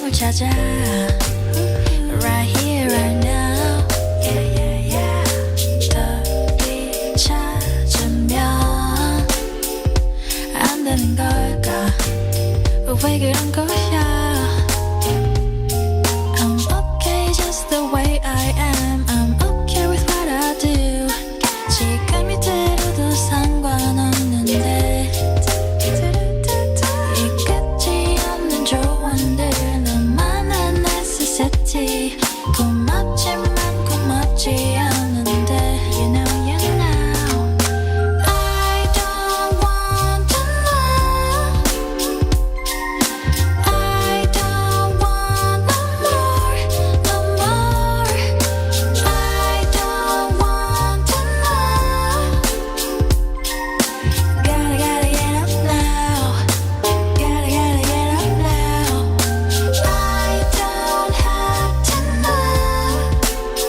걸 찾아 Right here, right now Yeah, yeah, yeah 너를 찾으면 안 되는 걸까 왜 그런 거야 I'm okay just the way I am I'm okay with what I do 지금 이대로도 상관없는데 이 끝이 없는 조언들 너만한 necessity 고맙지만 고맙지 않은데 You know you know I don't want to know I don't want no more no more I don't want to know Gotta get up now Gotta get up now I don't have to know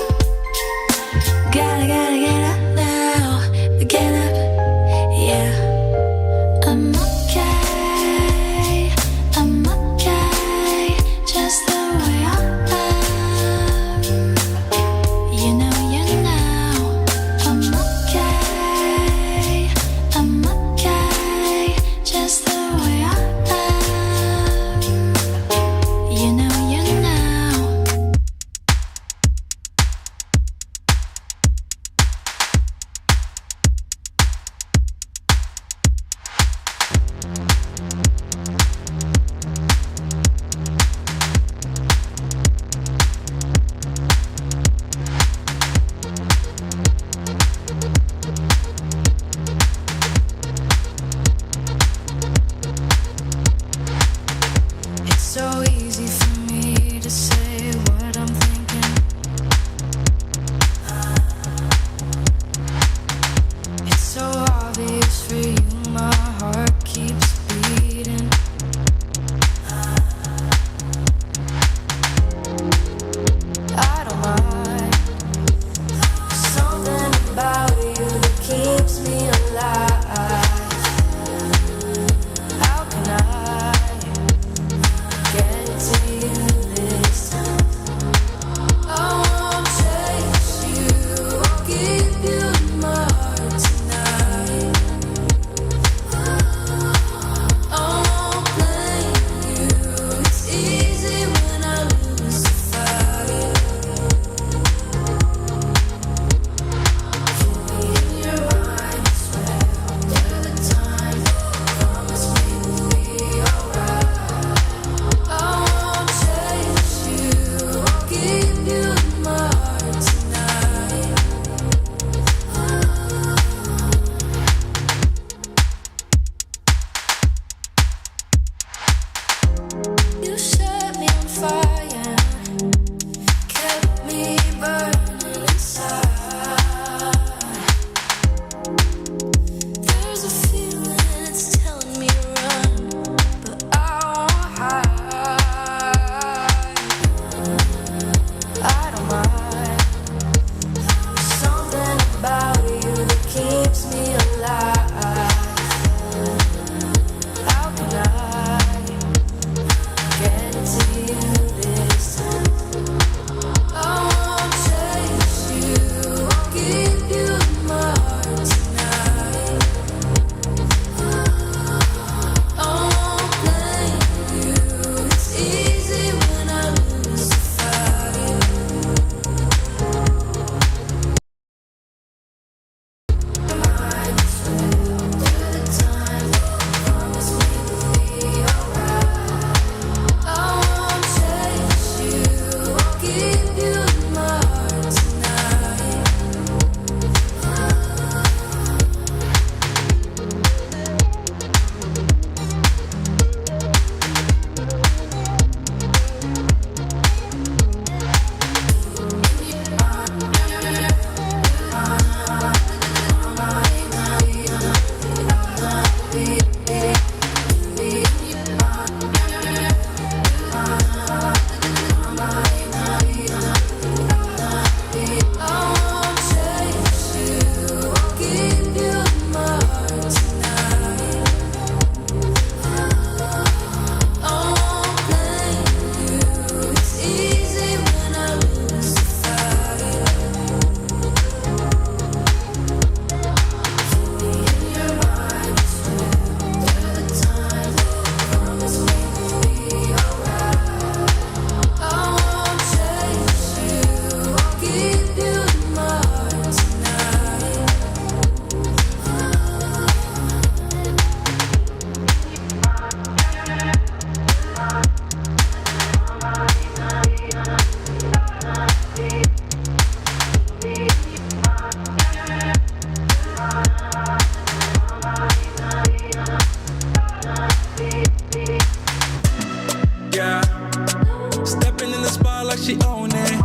she own it.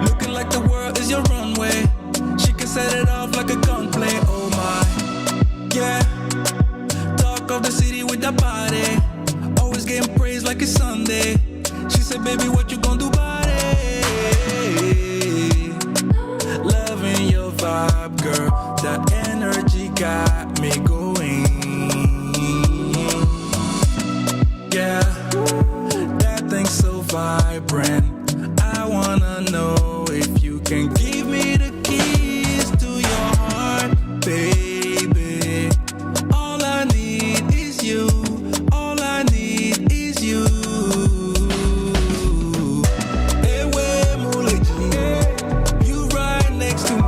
Looking like the world is your runway. She can set it off like a gunplay. Oh my, yeah. Talk of the city with that body. Always getting praised like it's Sunday. She said, baby, what you gonna do about it? Loving your vibe, girl. That energy got me going. Yeah, that thing's so vibrant. I wanna know if you can give me the keys to your heart, baby. All I need is you. All I need is you. Ewe muleji, you right next to me.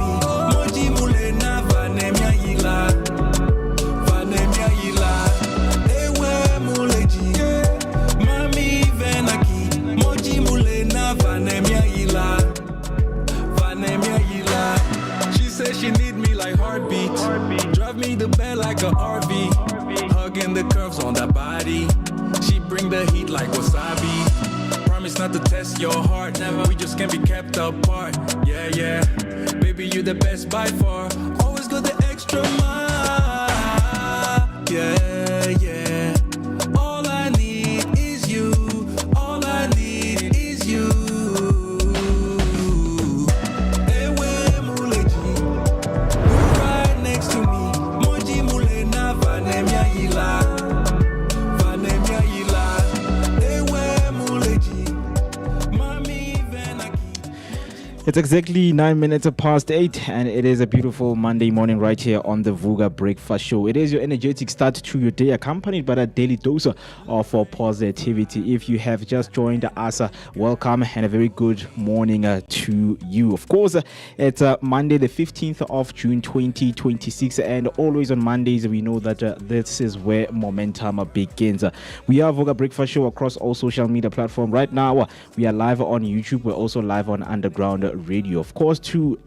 Moji mule na vanemia yila, vanemia yila. Ewe muleji, mami venaki. Moji mule na vanemia yila, vanemia yila. She said she need me like heartbeats. Drive me the bed like a RV. Hugging the curves on that body. She bring the heat like wasabi. Promise not to test your heart. Never, we just can't be kept apart. Yeah, yeah. Baby, you the best by far. Always go the extra mile. Yeah, yeah. All I need is you. All I need is you. Ewe muleji, you right next to me. Moji mule na vanemia yila, vanemia yila. Ewe muleji, mami venaki. It's exactly 9 minutes past 8, and it is a beautiful Monday morning right here on the Vooka Breakfast Show. It is your energetic start to your day, accompanied by a daily dose of positivity. If you have just joined us, welcome and a very good morning to you. Of course, it's Monday, the 15th of June, 2026, and always on Mondays, we know that this is where momentum begins. We are Vooka Breakfast Show across all social media platforms. Right now, we are live on YouTube. We're also live on Underground Radio. Of course, to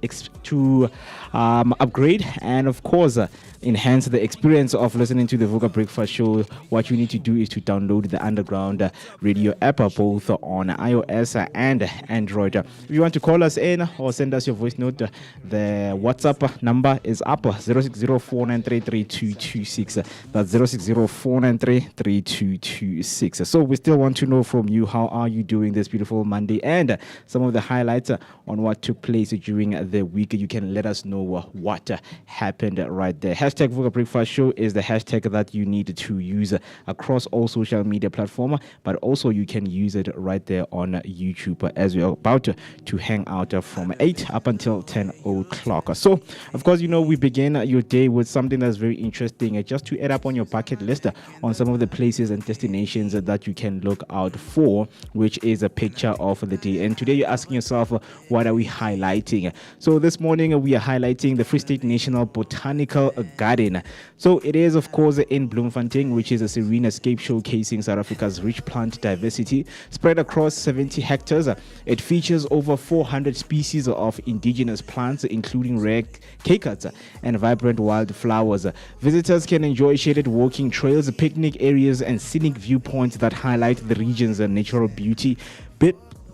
upgrade and of course enhance the experience of listening to the Vooka Breakfast Show, what you need to do is to download the Underground Radio app, both on iOS and Android. If you want to call us in or send us your voice note, the WhatsApp number is up 060-493-3226. That's 060-493-3226. So we still want to know from you, how are you doing this beautiful Monday, and some of the highlights on what took place during the week. You can let us know what happened right there. Hashtag Vooka Breakfast Show is the hashtag that you need to use across all social media platforms, but also you can use it right there on YouTube as we're about to hang out from 8 up until 10 o'clock. So, of course, you know, we begin your day with something that's very interesting, just to add up on your bucket list on some of the places and destinations that you can look out for, which is a picture of the day. And today you're asking yourself, what are we highlighting? So this morning we are highlighting the Free State National Botanical Garden. So it is, of course, in Bloemfontein, which is a serene escape showcasing South Africa's rich plant diversity spread across 70 hectares. It features over 400 species of indigenous plants, including rare K-cuts and vibrant wildflowers. Visitors can enjoy shaded walking trails, picnic areas, and scenic viewpoints that highlight the region's natural beauty.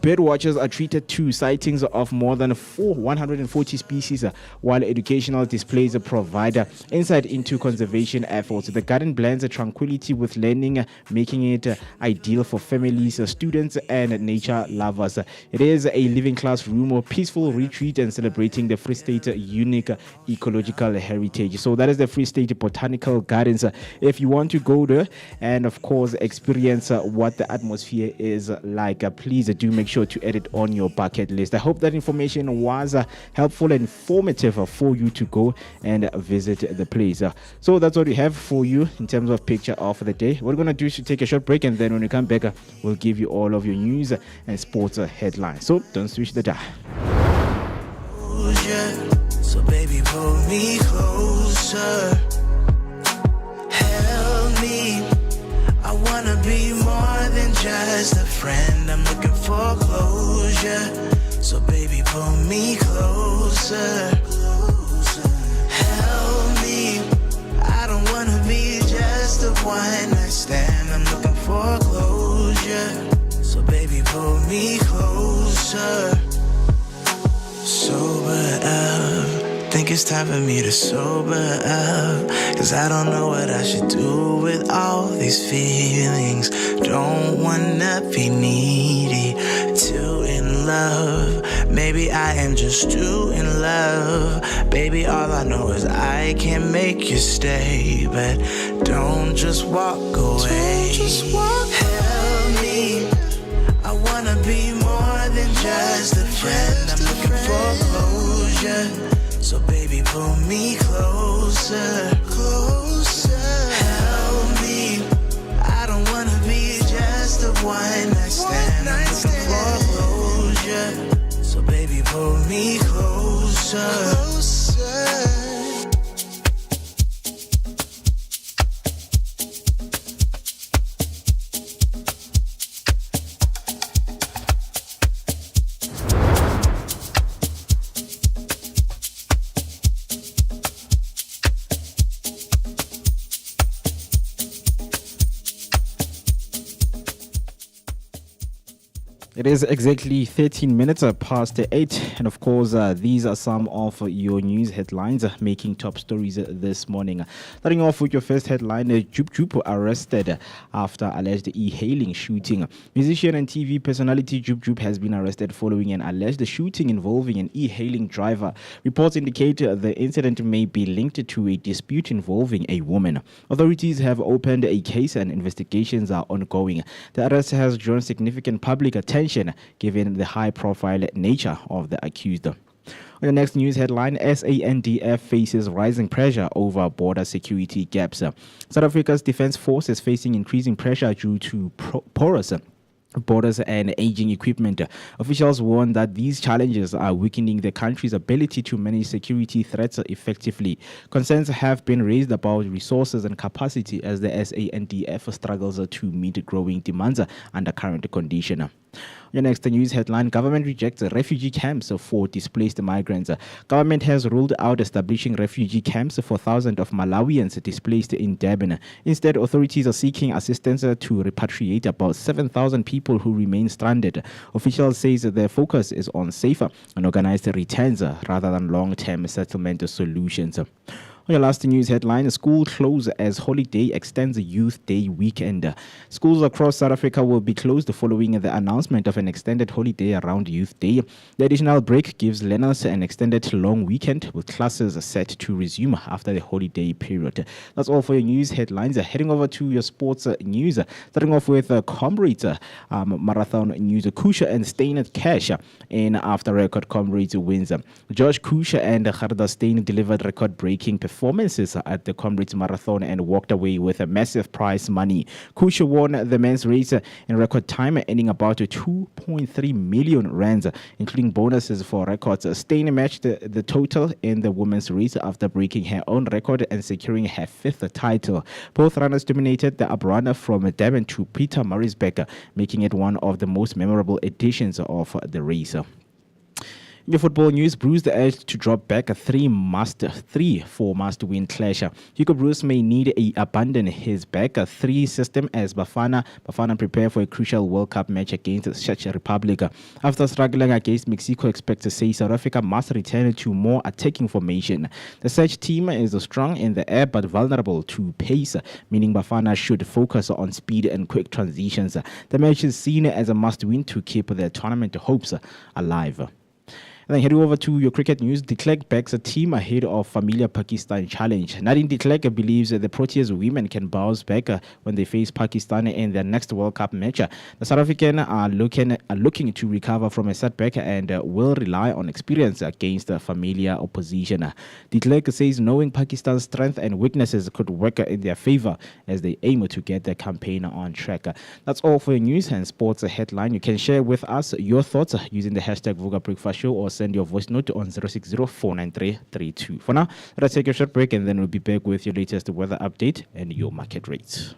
Bird watchers are treated to sightings of more than 140 species, while educational displays provide insight into conservation efforts. The garden blends tranquility with learning, making it ideal for families, students, and nature lovers. It is a living classroom, a peaceful retreat, and celebrating the Free State unique ecological heritage. So that is the Free State Botanical Gardens. If you want to go there and, of course, experience what the atmosphere is like, please do make sure to add it on your bucket list. I hope that information was helpful and informative for you to go and visit the place. So that's what we have for you in terms of picture of the day. What we're going to do is to take a short break, and then when we come back, we'll give you all of your news and sports headlines. So don't switch the dial. So baby, pull me closer. Help me. I wanna be more than just a friend. I'm looking for closure. So baby, pull me closer. Help me. I don't wanna be just a one night stand. I'm looking for closure. So baby, pull me closer. closer. Sober up. Think it's time for me to sober up. Cause I don't know what I should do with all these feelings. Don't wanna be needy, too in love. Maybe I am just too in love. Baby, all I know is I can't make you stay. But don't just walk away. Help me. I wanna be more than just a friend. I'm looking for closure. So baby, pull me closer, closer. Help me. I don't wanna be just a one night stand. I'm looking for closure. So baby, pull me closer, closer. It is exactly 13 minutes past 8, and of course, these are some of your news headlines making top stories this morning. Starting off with your first headline, Jub Jub arrested after alleged e-hailing shooting. Musician and TV personality Jub Jub has been arrested following an alleged shooting involving an e-hailing driver. Reports indicate the incident may be linked to a dispute involving a woman. Authorities have opened a case and investigations are ongoing. The arrest has drawn significant public attention given the high-profile nature of the accused. On the next news headline, SANDF faces rising pressure over border security gaps. South Africa's defense force is facing increasing pressure due to porous borders and aging equipment. Officials warn that these challenges are weakening the country's ability to manage security threats effectively. Concerns have been raised about resources and capacity as the SANDF struggles to meet growing demands under current conditions. Your next news headline, government rejects refugee camps for displaced migrants. Government has ruled out establishing refugee camps for thousands of Malawians displaced in Durban. Instead, authorities are seeking assistance to repatriate about 7,000 people who remain stranded. Officials say their focus is on safer and organized returns rather than long-term settlement solutions. On your last news headline, school close as holiday extends Youth Day weekend. Schools across South Africa will be closed following the announcement of an extended holiday around Youth Day. The additional break gives learners an extended long weekend with classes set to resume after the holiday period. That's all for your news headlines. Heading over to your sports news, starting off with Comrades Marathon news. Kusha and Stein Cash in after record Comrades wins. Josh Kusha and Gerda Stein delivered record-breaking performances at the Comrades Marathon and walked away with a massive prize money. Kusha won the men's race in record time, earning about 2.3 million rands, including bonuses for records. Stein matched the total in the women's race after breaking her own record and securing her 5th title. Both runners dominated the up-run from Durban to Peter Maritzburg, making it one of the most memorable editions of the race. In the football news, Bruce the urge to drop back a 3-4 must-win clash. Hugo Bruce may need to abandon his back 3 system as Bafana prepare for a crucial World Cup match against Czech Republic. After struggling against Mexico, expect to say South Africa must return to more attacking formation. The Czech team is strong in the air but vulnerable to pace, meaning Bafana should focus on speed and quick transitions. The match is seen as a must-win to keep their tournament hopes alive. And then heading over to your cricket news, de Klerk backs a team ahead of familiar Pakistan challenge. Nadine de Klerk believes that the Proteas women can bounce back when they face Pakistan in their next World Cup match. The South African are looking to recover from a setback and will rely on experience against familiar opposition. De Klerk says knowing Pakistan's strength and weaknesses could work in their favor as they aim to get their campaign on track. That's all for your news and sports headline. You can share with us your thoughts using the hashtag Vooka Breakfast Show or send your voice note on 060-493-32. For now, let's take a short break and then we'll be back with your latest weather update and your market rates.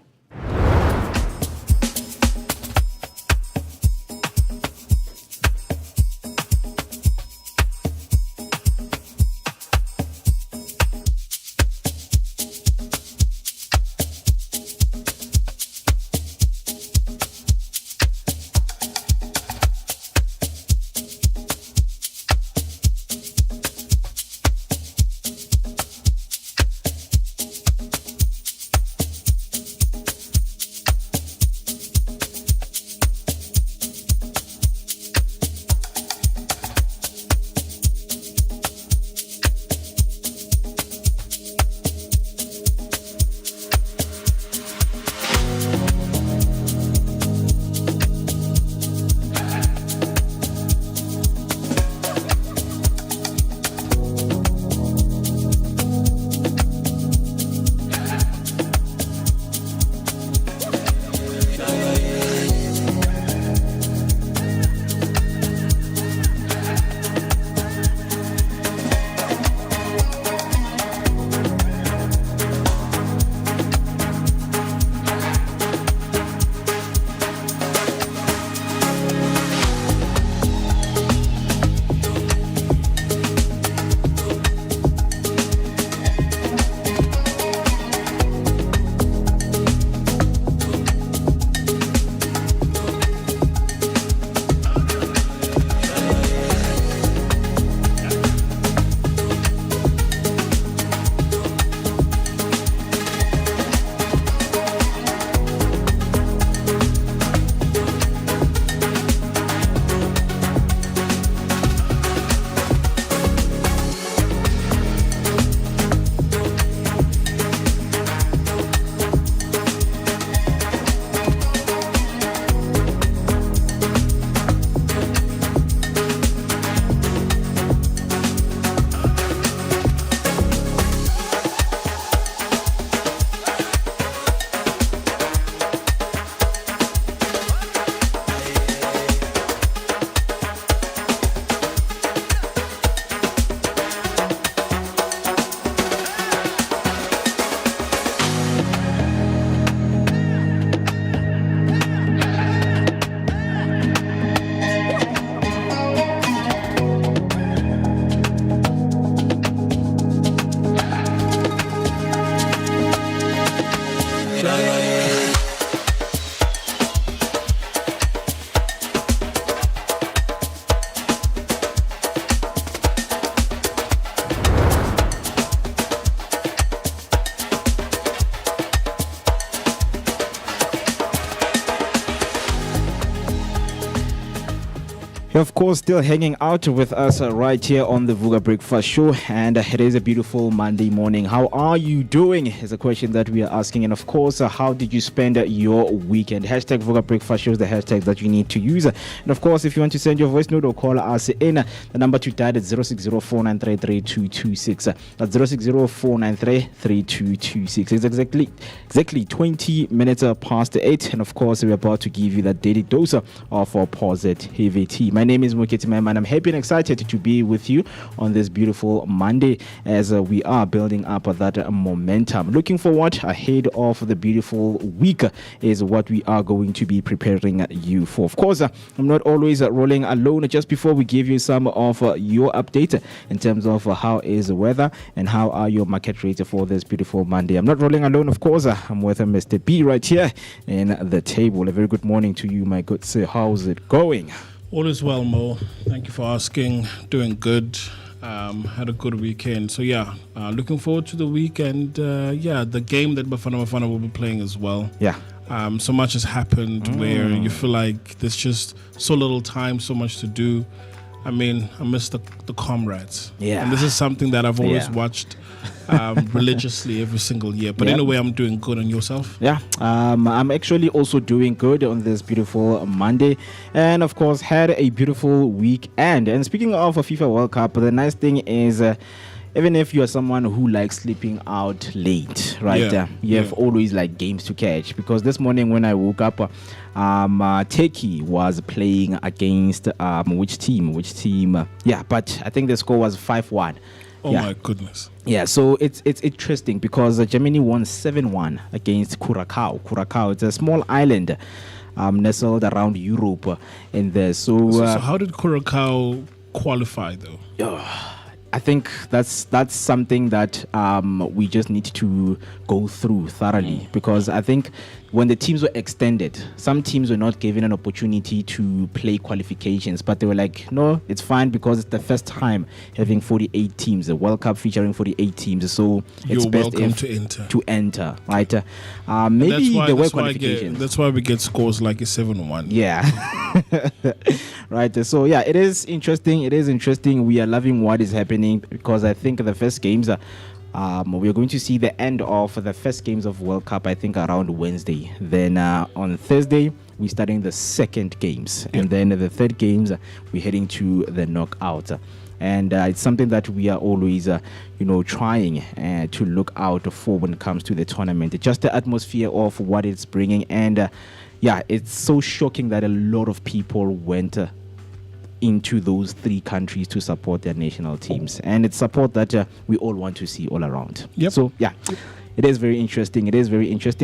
You're, of course, still hanging out with us right here on the Vooka Breakfast Show, and it is a beautiful Monday morning. How are you doing is a question that we are asking, and of course, how did you spend your weekend? Hashtag Vooka Breakfast Show is the hashtag that you need to use, and of course, if you want to send your voice note or call us in, the number to dial is 060-493-3226. That's 060-493-3226. It's exactly 20 minutes past 8, and of course, we're about to give you that daily dose of positivity. My name is Moeketsi, and I'm happy and excited to be with you on this beautiful Monday as we are building up that momentum. Looking forward ahead of the beautiful week is what we are going to be preparing you for. Of course, I'm not always rolling alone. Just before we give you some of your updates in terms of how is the weather and how are your market rates for this beautiful Monday. I'm not rolling alone, of course. I'm with Mr. B right here in the table. A very good morning to you, my good sir. How's it going? All is well, Mo. Thank you for asking. Doing good. Had a good weekend. So, looking forward to the weekend. The game that Bafana will be playing as well. Yeah. So much has happened where you feel like there's just so little time, so much to do. I mean, I miss the comrades. Yeah. And this is something that I've always watched religiously every single year. But anyway, I'm doing good. On yourself? Yeah, I'm actually also doing good on this beautiful Monday. And of course, had a beautiful weekend. And speaking of a FIFA World Cup, the nice thing is... even if you are someone who likes sleeping out late, right? You have always like games to catch. Because this morning when I woke up, Turkey was playing against which team? But I think the score was 5-1. Oh my goodness. Yeah, so it's interesting because Germany won 7-1 against Curacao. Curacao, it's a small island nestled around Europe in there. So how did Curacao qualify though? I think that's something that we just need to go through thoroughly, because I think when the teams were extended, some teams were not given an opportunity to play qualifications, but they were like, no, it's fine because it's the first time having 48 teams, a World Cup featuring 48 teams, so it's best welcome to enter, right? Maybe there were qualifications. That's why we get scores like a 7-1. Yeah. Right. So yeah, it is interesting. We are loving what is happening because I think the first games we are going to see the end of the first games of World Cup, I think around Wednesday. Then on Thursday we're starting the second games, and then the third games we're heading to the knockout. And it's something that we are always, trying to look out for when it comes to the tournament. Just the atmosphere of what it's bringing, and it's so shocking that a lot of people went into those three countries to support their national teams, and it's support that we all want to see all around. So it is very interesting.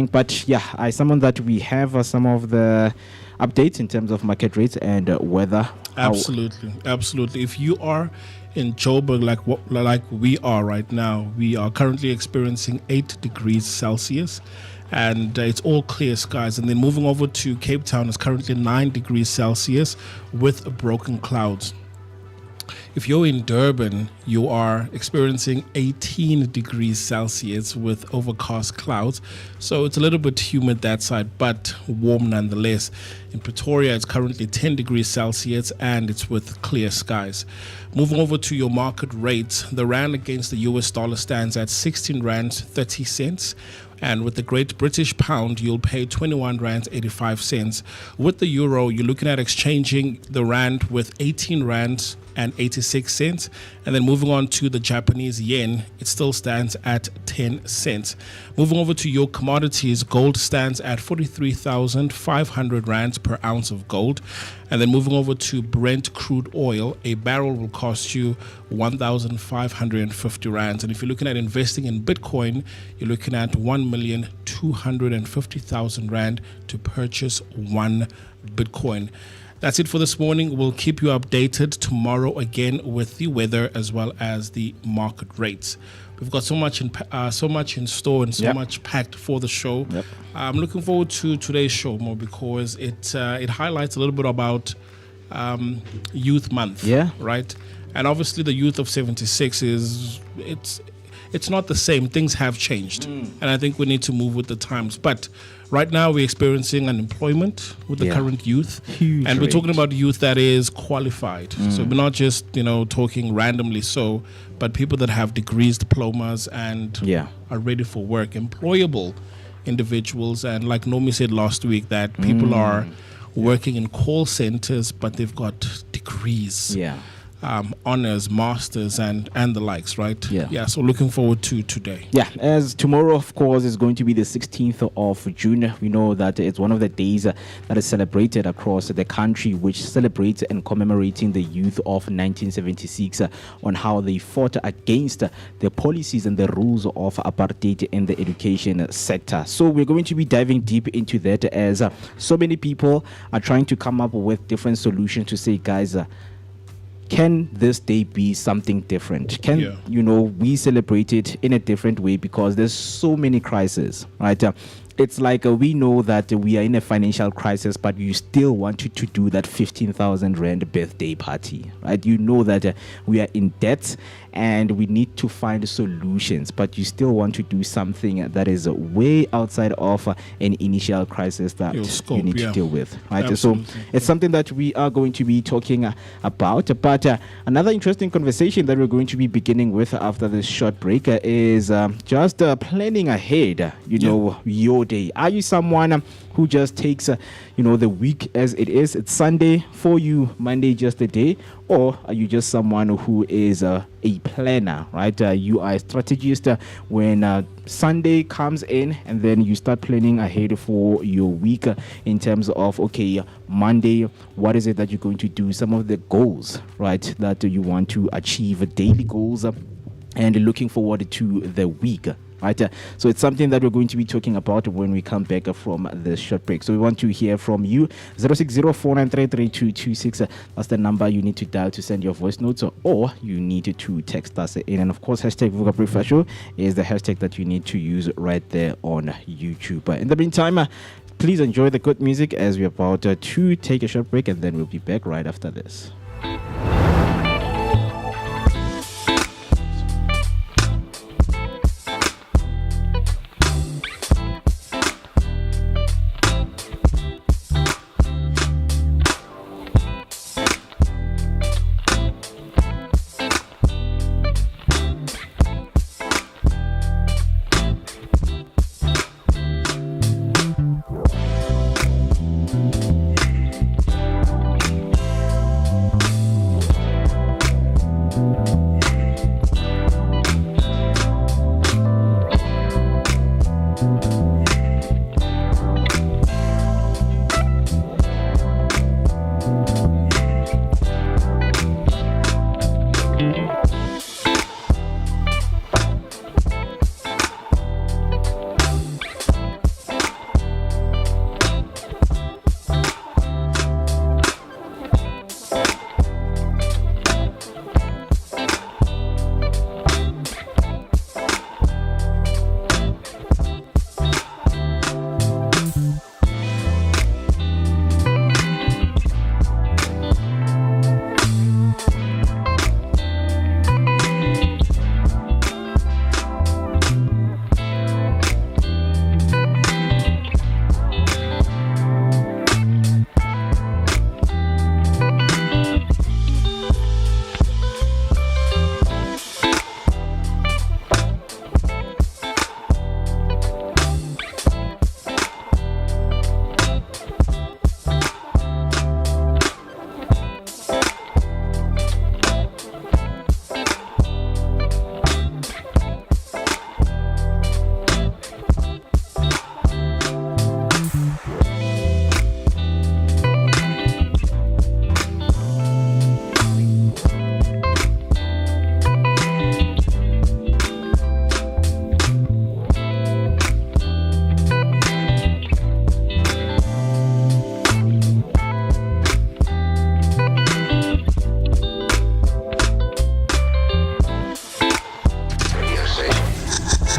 But I summon that we have some of the updates in terms of market rates and weather. Absolutely. If you are in Joburg like we are right now, we are currently experiencing 8 degrees Celsius. And it's all clear skies. And then moving over to Cape Town, is currently 9 degrees Celsius with broken clouds. If you're in Durban, you are experiencing 18 degrees Celsius with overcast clouds. So it's a little bit humid that side, but warm nonetheless. In Pretoria, it's currently 10 degrees Celsius and it's with clear skies. Moving over to your market rates, the rand against the US dollar stands at 16 rand 30 cents. And with the Great British Pound, you'll pay 21 rand 85 cents. With the euro, you're looking at exchanging the rand with 18 rand and 86 cents. And then moving on to the Japanese yen, it still stands at 10 cents. Moving over to your commodities, gold stands at 43,500 rands per ounce of gold. And then moving over to Brent crude oil, a barrel will cost you 1,550 rands. And if you're looking at investing in Bitcoin, you're looking at 1,250,000 rand to purchase 1 Bitcoin. That's it for this morning. We'll keep you updated tomorrow again with the weather as well as the market rates. We've got so much in store and so much packed for the show. I'm looking forward to today's show more because it highlights a little bit about Youth Month. Right? And obviously the youth of 76 it's not the same. Things have changed. And I think we need to move with the times. But right now we're experiencing unemployment with the current youth. Huge and we're rate. talking about youth that is qualified. So we're not just, talking randomly but people that have degrees, diplomas, and are ready for work, employable individuals. And like Nommy said last week, that people are working in call centers, but they've got degrees. Honors, masters, and the likes, right? So looking forward to today. As tomorrow, of course, is going to be the 16th of June. We know that it's one of the days that is celebrated across the country, which celebrates and commemorating the youth of 1976 on how they fought against the policies and the rules of apartheid in the education sector. So we're going to be diving deep into that, as so many people are trying to come up with different solutions to say, guys, can this day be something different? Can we celebrate it in a different way, because there's so many crises, right? It's like we know that we are in a financial crisis, but you still want to do that 15,000 Rand birthday party, right? You know that we are in debt and we need to find solutions, but you still want to do something that is way outside of an initial crisis that you need to deal with, right? Absolutely. So it's something that we are going to be talking about. But another interesting conversation that we're going to be beginning with after this short break is just planning ahead, your day. Are you someone who just takes the week as it is? It's Sunday for you, Monday just a day. Or are you just someone who is a planner, right? You are a strategist when Sunday comes in, and then you start planning ahead for your week in terms of, okay, Monday, what is it that you're going to do? Some of the goals, right, that you want to achieve, daily goals, and looking forward to the week. Right, so it's something that we're going to be talking about when we come back from the short break. So we want to hear from you. 06049333226. That's the number you need to dial to send your voice notes, or you need to text us in. And of course, hashtag Vooka Breakfast Show is the hashtag that you need to use right there on YouTube. In the meantime, please enjoy the good music as we're about to take a short break, and then we'll be back right after this.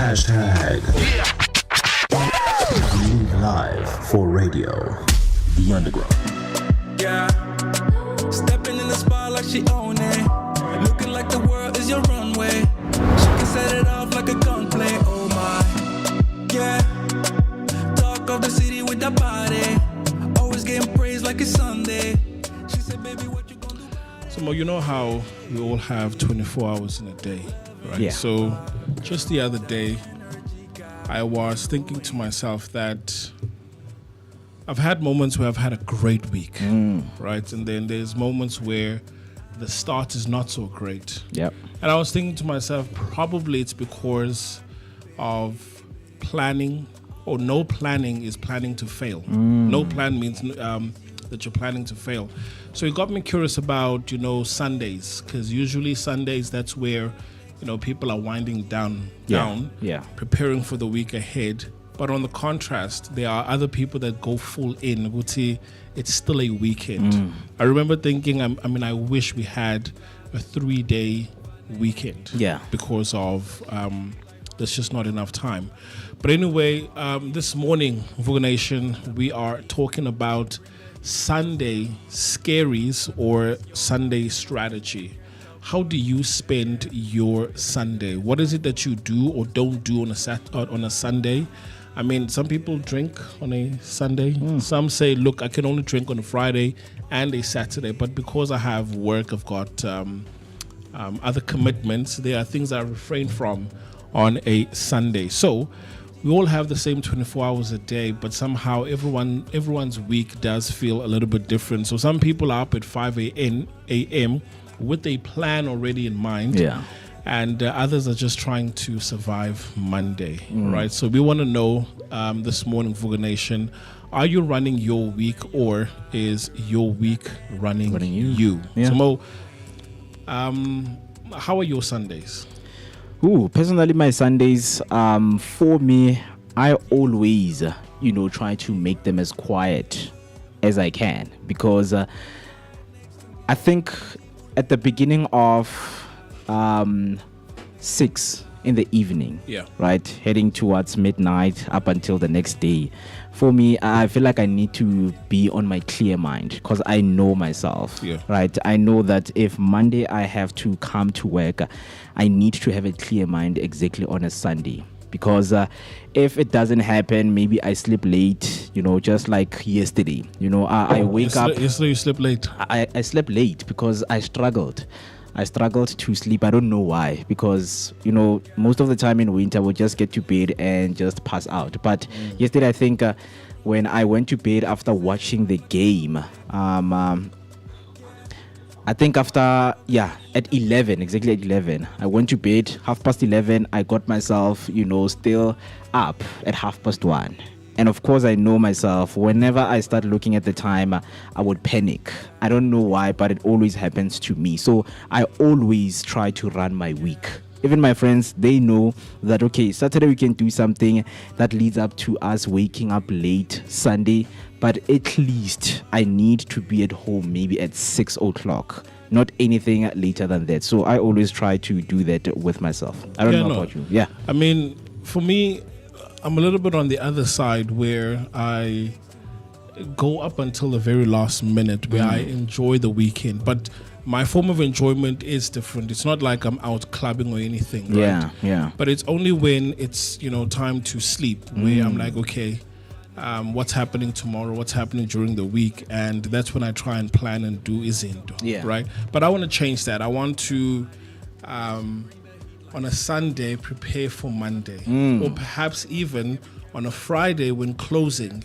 Hashtag Live for Radio, The Underground. Yeah, stepping in the spot like she own it. Looking like the world is your runway. She can set it off like So, Mo, you know how we all have 24 hours in a day, right? Yeah. So, just the other day, I was thinking to myself that I've had moments where I've had a great week, right? And then there's moments where the start is not so great. Yep. And I was thinking to myself, probably it's because of planning, or no planning is planning to fail. No plan means that you're planning to fail. So it got me curious about, Sundays, because usually Sundays, that's where, people are winding down, Yeah. preparing for the week ahead. But on the contrast, there are other people that go full in. It's still a weekend. I remember thinking, I wish we had a 3-day weekend. Yeah. Because of there's just not enough time. But anyway, this morning, Vooka Nation, we are talking about Sunday scaries or Sunday strategy. How do you spend your Sunday? What is it that you do or don't do on a Sunday? I mean, some people drink on a Sunday. Some say, look, I can only drink on a Friday and a Saturday. But because I have work, I've got other commitments, there are things I refrain from on a Sunday. So we all have the same 24 hours a day, but somehow everyone's week does feel a little bit different. So some people are up at 5 a.m. with a plan already in mind. Yeah. And others are just trying to survive Monday, right? So we want to know this morning, Vooka Nation, are you running your week, or is your week running you? Yeah. So Mo, how are your Sundays? Personally, my Sundays, for me, I always, try to make them as quiet as I can, because I think at the beginning of 6 in the evening, right, heading towards midnight up until the next day, for me, I feel like I need to be on my clear mind, because I know myself, right? I know that if Monday I have to come to work, I need to have a clear mind exactly on a Sunday, because if it doesn't happen, maybe I sleep late, just like yesterday. I wake up. Yesterday you slept late. I slept late because I struggled to sleep. I don't know why, because most of the time in winter we'll just get to bed and just pass out. But yesterday, I think when I went to bed after watching the game, I think after exactly at 11 I went to bed. 11:30 I got myself still up at 1:30. And of course, I know myself, whenever I start looking at the time, I would panic. I don't know why, but it always happens to me. So I always try to run my week. Even my friends, they know that, okay, Saturday we can do something that leads up to us waking up late Sunday. But at least I need to be at home maybe at 6 o'clock. Not anything later than that. So I always try to do that with myself. I don't know about you. Yeah. I mean, for me, I'm a little bit on the other side, where I go up until the very last minute, where I enjoy the weekend. But my form of enjoyment is different. It's not like I'm out clubbing or anything, right? Yeah. But it's only when it's, time to sleep, where I'm like, okay, what's happening tomorrow, what's happening during the week, and that's when I try and plan and do izinto, right? But I want to change that. I want to on a Sunday prepare for Monday, or perhaps even on a Friday when closing,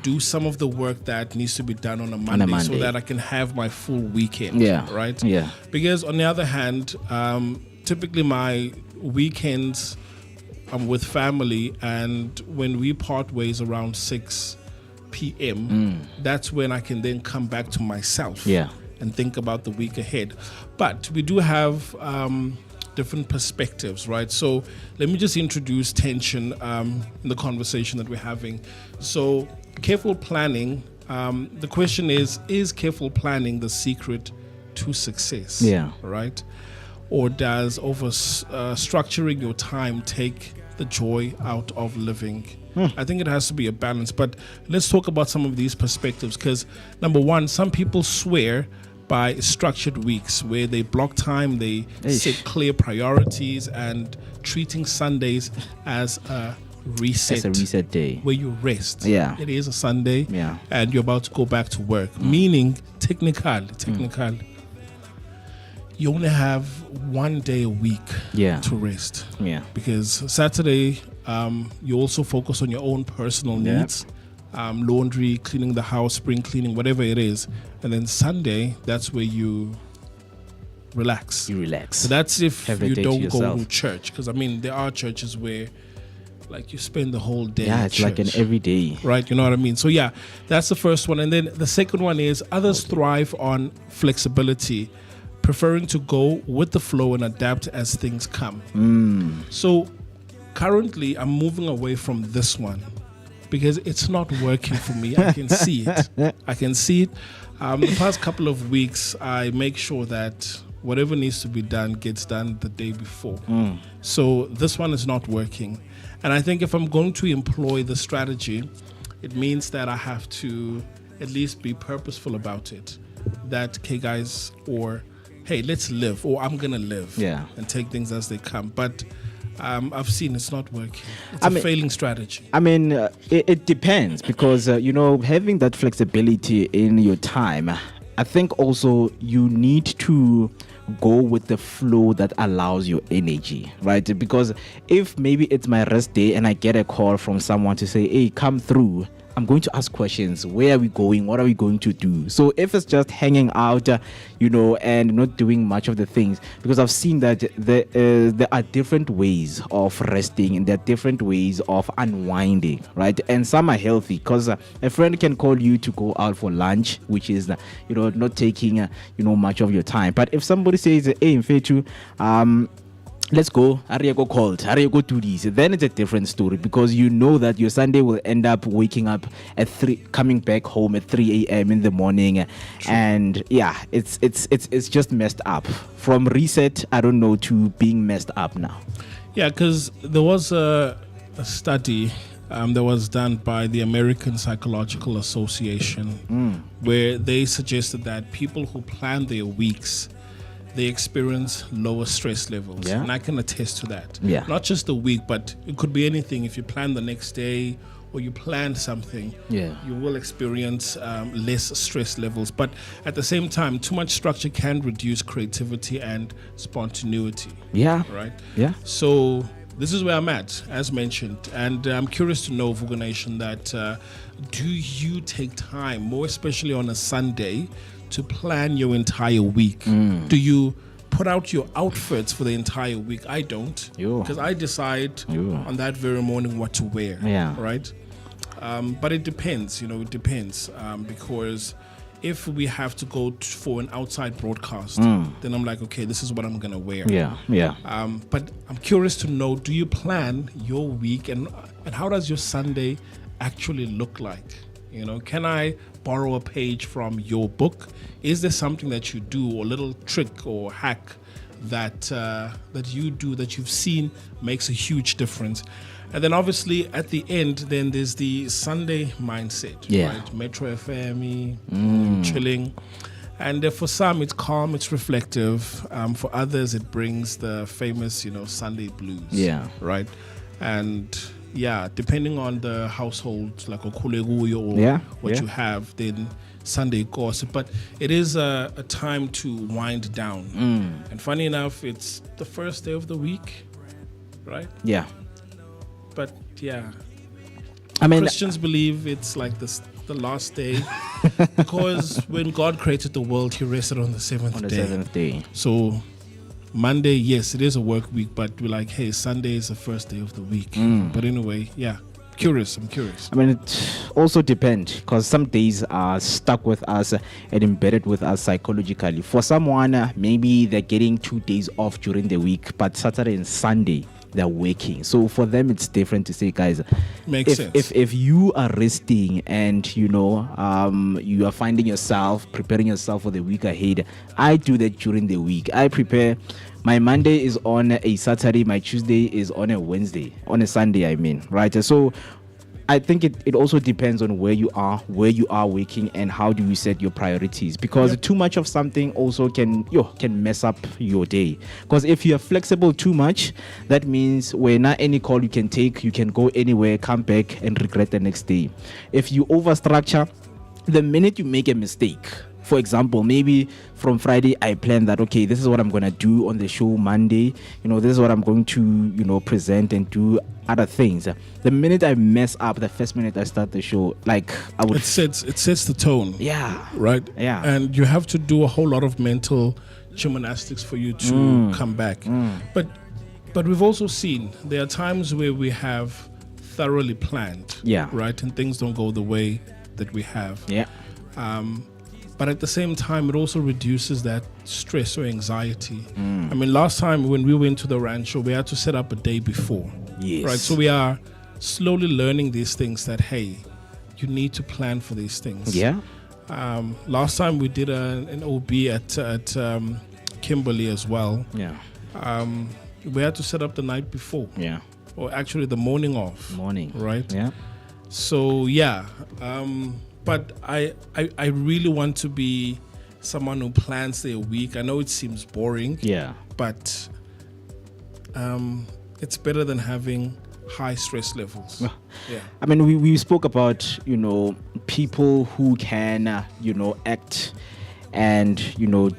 do some of the work that needs to be done on a Monday, so that I can have my full weekend, right? Yeah. Because on the other hand, typically my weekends, I'm with family, and when we part ways around 6 p.m., that's when I can then come back to myself and think about the week ahead. But we do have different perspectives, right? So let me just introduce tension in the conversation that we're having. So careful planning, the question is careful planning the secret to success? Right? Or does structuring your time take the joy out of living? I think it has to be a balance. But let's talk about some of these perspectives, because number one, some people swear by structured weeks where they block time, they set clear priorities, and treating Sundays as a reset day where you rest. It is a Sunday, Yeah. and you're about to go back to work. Meaning, technically, you only have 1 day a week to rest. Yeah. Because Saturday, you also focus on your own personal needs. Laundry, cleaning the house, spring cleaning, whatever it is. And then Sunday, that's where you relax. You relax. So that's if Every you day to don't go yourself. to church. Because, I mean, there are churches where, like, you spend the whole day Yeah, at it's like an church. everyday. Right, you know what I mean? So, yeah, that's the first one. And then the second one is others thrive on flexibility, preferring to go with the flow and adapt as things come. So, currently, I'm moving away from this one because it's not working for me. I can see it. The past couple of weeks, I make sure that whatever needs to be done gets done the day before. So this one is not working. And I think if I'm going to employ the strategy, it means that I have to at least be purposeful about it. That, okay, guys, or hey, let's live, or I'm going to live and take things as they come. But I've seen it's not working. It's a failing strategy. I mean, it depends because, having that flexibility in your time, I think also you need to go with the flow that allows your energy, right? Because if maybe it's my rest day and I get a call from someone to say, hey, come through, I'm going to ask questions. Where are we going? What are we going to do? So if it's just hanging out, and not doing much of the things, because I've seen that there are different ways of resting and there are different ways of unwinding, right? And some are healthy because a friend can call you to go out for lunch, which is, not taking, much of your time. But if somebody says, hey, Mfetu, let's go, hurry go cold, hurry go do this, then it's a different story because you know that your Sunday will end up waking up at 3, coming back home at 3 a.m. in the morning. And it's just messed up. From reset, I don't know, to being messed up now. Yeah, because there was a study that was done by the American Psychological Association where they suggested that people who plan their weeks, they experience lower stress levels. Yeah. And I can attest to that. Yeah. Not just a week, but it could be anything. If you plan the next day or you plan something, you will experience less stress levels. But at the same time, too much structure can reduce creativity and spontaneity. Yeah. Right? Yeah. So this is where I'm at, as mentioned. And I'm curious to know, Vooka Nation, that do you take time, more especially on a Sunday, to plan your entire week? Do you put out your outfits for the entire week? I don't, because I decide on that very morning what to wear. Right? But it depends, it depends, because if we have to go for an outside broadcast, then I'm like, okay, this is what I'm gonna wear. But I'm curious to know, do you plan your week, and how does your Sunday actually look like? Can I borrow a page from your book? Is there something that you do, or a little trick or hack that you do that you've seen makes a huge difference? And then obviously at the end, then there's the Sunday mindset, right? Metro FM, chilling. And for some, it's calm, it's reflective. For others, it brings the famous, Sunday blues. Right? And depending on the household, like a kuleguyo or what you have, then Sunday gossip. But it is a time to wind down. And funny enough, it's the first day of the week, right? Yeah. But I mean, Christians believe it's like the last day because when God created the world, He rested on the seventh day. So Monday, yes, it is a work week, but we're like, hey, Sunday is the first day of the week. But anyway, I'm curious. I mean, it also depends because some days are stuck with us and embedded with us psychologically. For someone, maybe they're getting 2 days off during the week, but Saturday and Sunday they're working. So for them, it's different to say, guys, makes sense. If you are resting and you are finding yourself preparing yourself for the week ahead, I do that during the week. I prepare. My Monday is on a Saturday, my Tuesday is on a Wednesday, on a Sunday, I mean, right? So I think it also depends on where you are working, and how do you set your priorities, because too much of something also can mess up your day. Because if you are flexible too much, that means when not any call you can take, you can go anywhere, come back and regret the next day. If you overstructure, the minute you make a mistake, for example, maybe from Friday I plan that, okay, this is what I'm going to do on the show Monday. This is what I'm going to, present and do other things. The minute I mess up, the first minute I start the show, like I would... It sets the tone. Yeah. Right? Yeah. And you have to do a whole lot of mental gymnastics for you to come back. But we've also seen there are times where we have thoroughly planned. Yeah. Right? And things don't go the way that we have. Yeah. But at the same time, it also reduces that stress or anxiety. I mean, last time when we went to the rancho, we had to set up a day before. Yes. Right. So we are slowly learning these things that, hey, you need to plan for these things. Yeah. Last time we did an OB at Kimberley as well. Yeah. We had to set up the night before. Yeah. Or actually the morning of. Right. Yeah. So yeah. But I really want to be someone who plans their week. I know it seems boring. Yeah. But it's better than having high stress levels. Yeah. I mean, we spoke about, people who can, act and,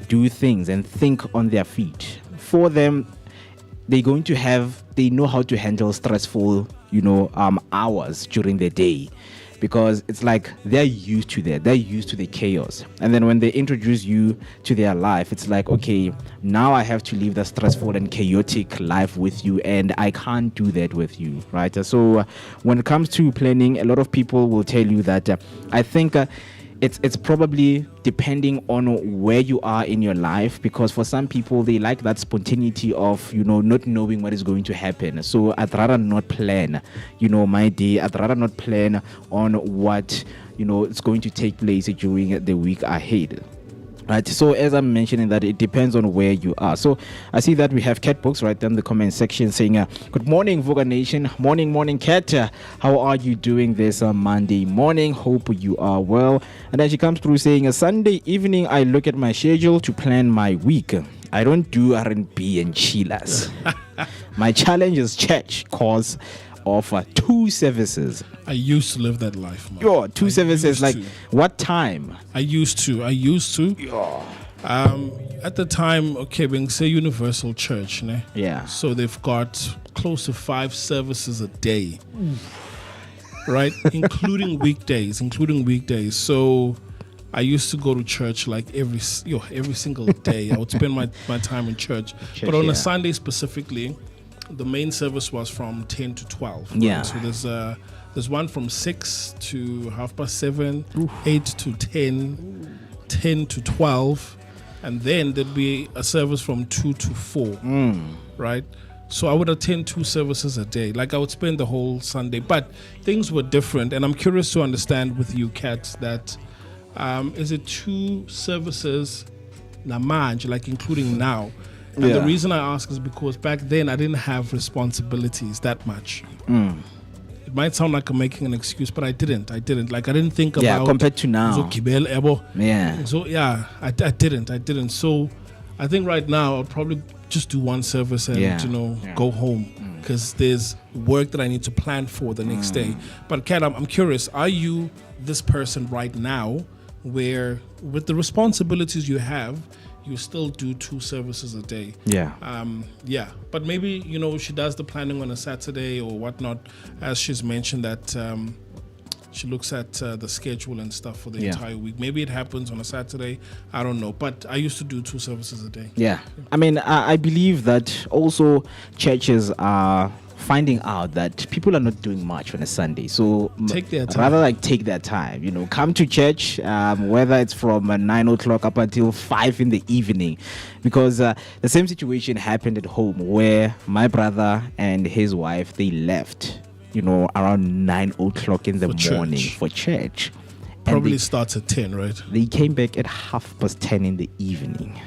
do things and think on their feet. For them, they know how to handle stressful, hours during the day. Because it's like they're used to that. They're used to the chaos. And then when they introduce you to their life, it's like, okay, now I have to live the stressful and chaotic life with you, and I can't do that with you, right? So when it comes to planning, a lot of people will tell you that I think it's probably depending on where you are in your life, because for some people they like that spontaneity of not knowing what is going to happen. So I'd rather not plan my day. I'd rather not plan on what is going to take place during the week ahead. Right, so as I'm mentioning that it depends on where you are. So I see that we have Cat Books right down in the comment section saying, good morning, Vooka Nation. Morning, Cat. How are you doing this Monday morning? Hope you are well. And then she comes through saying, a Sunday evening, I look at my schedule to plan my week. I don't do R&B and chillers. My challenge is church cause of 2 services. I used to live that life, man. Yo, 2 services, like what time? I used to. Yo. At the time, okay, when say Universal Church, né? Yeah. So they've got close to 5 services a day. Right? including weekdays. So I used to go to church like every single day. I would spend my time in church. But on a Sunday specifically, the main service was from 10 to 12. Right? Yeah. So there's one from 6 to 7:30, 8 to 10, 10 to 12, and then there'd be a service from 2 to 4. Right? So I would attend 2 services a day. Like I would spend the whole Sunday. But things were different, and I'm curious to understand with you, Kat, that is it 2 services namanje, like including now? And the reason I ask is because back then I didn't have responsibilities that much. It might sound like I'm making an excuse, but I didn't. Like I didn't think about... Yeah, compared to now. Yeah. So yeah, I didn't. So I think right now I'll probably just do 1 service and go home, because there's work that I need to plan for the next day. But Kat, I'm curious, are you this person right now where with the responsibilities you have, you still do 2 services a day? Yeah. But maybe, she does the planning on a Saturday or whatnot, as she's mentioned that she looks at the schedule and stuff for the entire week. Maybe it happens on a Saturday. I don't know. But I used to do 2 services a day. Yeah. I mean, I believe that also churches are finding out that people are not doing much on a Sunday, so take their time. Rather like take their time, come to church, whether it's from 9 o'clock up until 5 in the evening, because the same situation happened at home where my brother and his wife, they left around 9 o'clock in the morning for church. Probably starts at 10, right? They came back at 10:30 in the evening.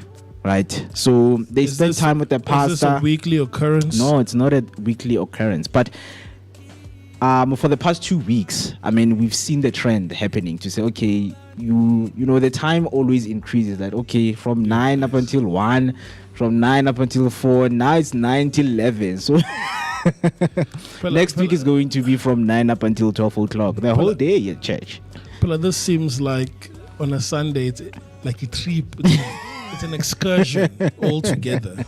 Right, so they spend time with the pastor. Is this a weekly occurrence? No, it's not a weekly occurrence. But for the past 2 weeks, I mean, we've seen the trend happening to say, okay, the time always increases. Like, okay, from 9 up until 1, from 9 up until 4. Now it's 9 till 11. So next week is going to be from 9 up until 12 o'clock. The whole day at church. But this seems like on a Sunday, like a trip. It's an excursion altogether.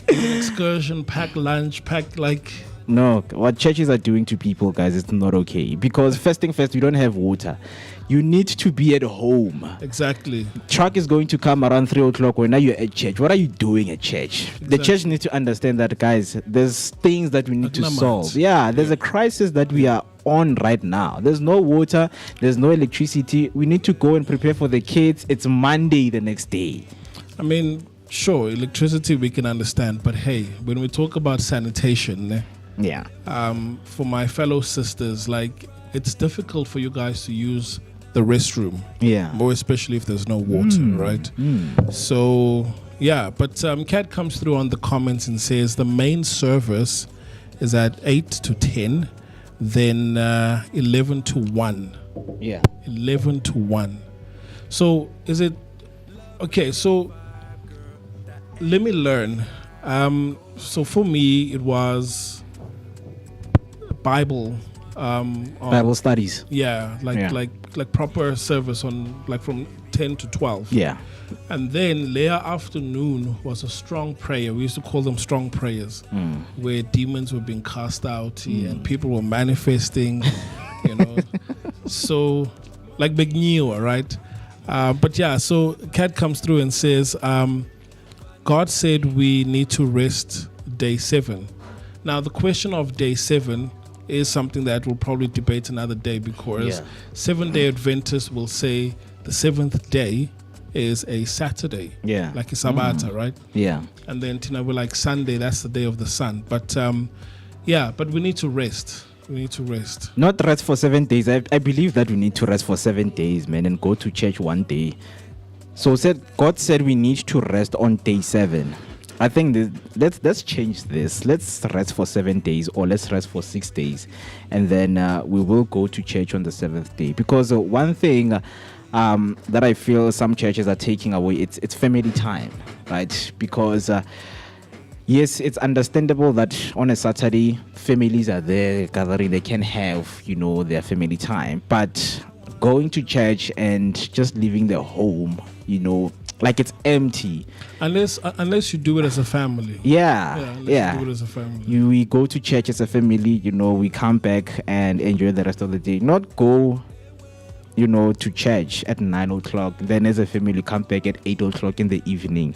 It's an excursion, pack lunch, pack like. No, what churches are doing to people, guys, it's not okay. Because first thing first, we don't have water. You need to be at home. Exactly. Truck is going to come around 3 o'clock when now you're at church. What are you doing at church? Exactly. The church needs to understand that, guys, there's things that we need to solve. Yeah, there's a crisis that we are on right now. There's no water, there's no electricity. We need to go and prepare for the kids. It's Monday the next day. I mean, sure, electricity we can understand, but hey, when we talk about sanitation, yeah, for my fellow sisters, like, it's difficult for you guys to use the restroom, more especially if there's no water, right? So yeah, but Kat comes through on the comments and says the main service is at 8 to 10, then 11 to 1. 11 to 1. So is it okay? So let me learn. So for me, it was Bible studies. Yeah, like proper service on like from 10 to 12. Yeah. And then later afternoon was a strong prayer. We used to call them strong prayers, where demons were being cast out and people were manifesting, you know. So like big new, right? But yeah, so Kat comes through and says, God said we need to rest day 7. Now the question of day 7 is something that we'll probably debate another day, because 7-day Adventists will say the 7th day is a Saturday, like a Sabbath, right? Yeah. And then we're like Sunday, that's the day of the sun. But but we need to rest. We need to rest. Not rest for 7 days. I believe that we need to rest for 7 days, man, and go to church one day. So God said we need to rest on day 7. I think let's change this. Let's rest for 7 days, or let's rest for 6 days, and then we will go to church on the 7th day. Because one thing that I feel some churches are taking away, it's family time, right? Because yes, it's understandable that on a Saturday families are there gathering, they can have, you know, their family time, but going to church and just leaving their home, you know, like it's empty. Unless you do it as a family. Yeah. You do it as a family. We go to church as a family, you know, we come back and enjoy the rest of the day. Not go, you know, to church at 9 o'clock, then as a family come back at 8 o'clock in the evening.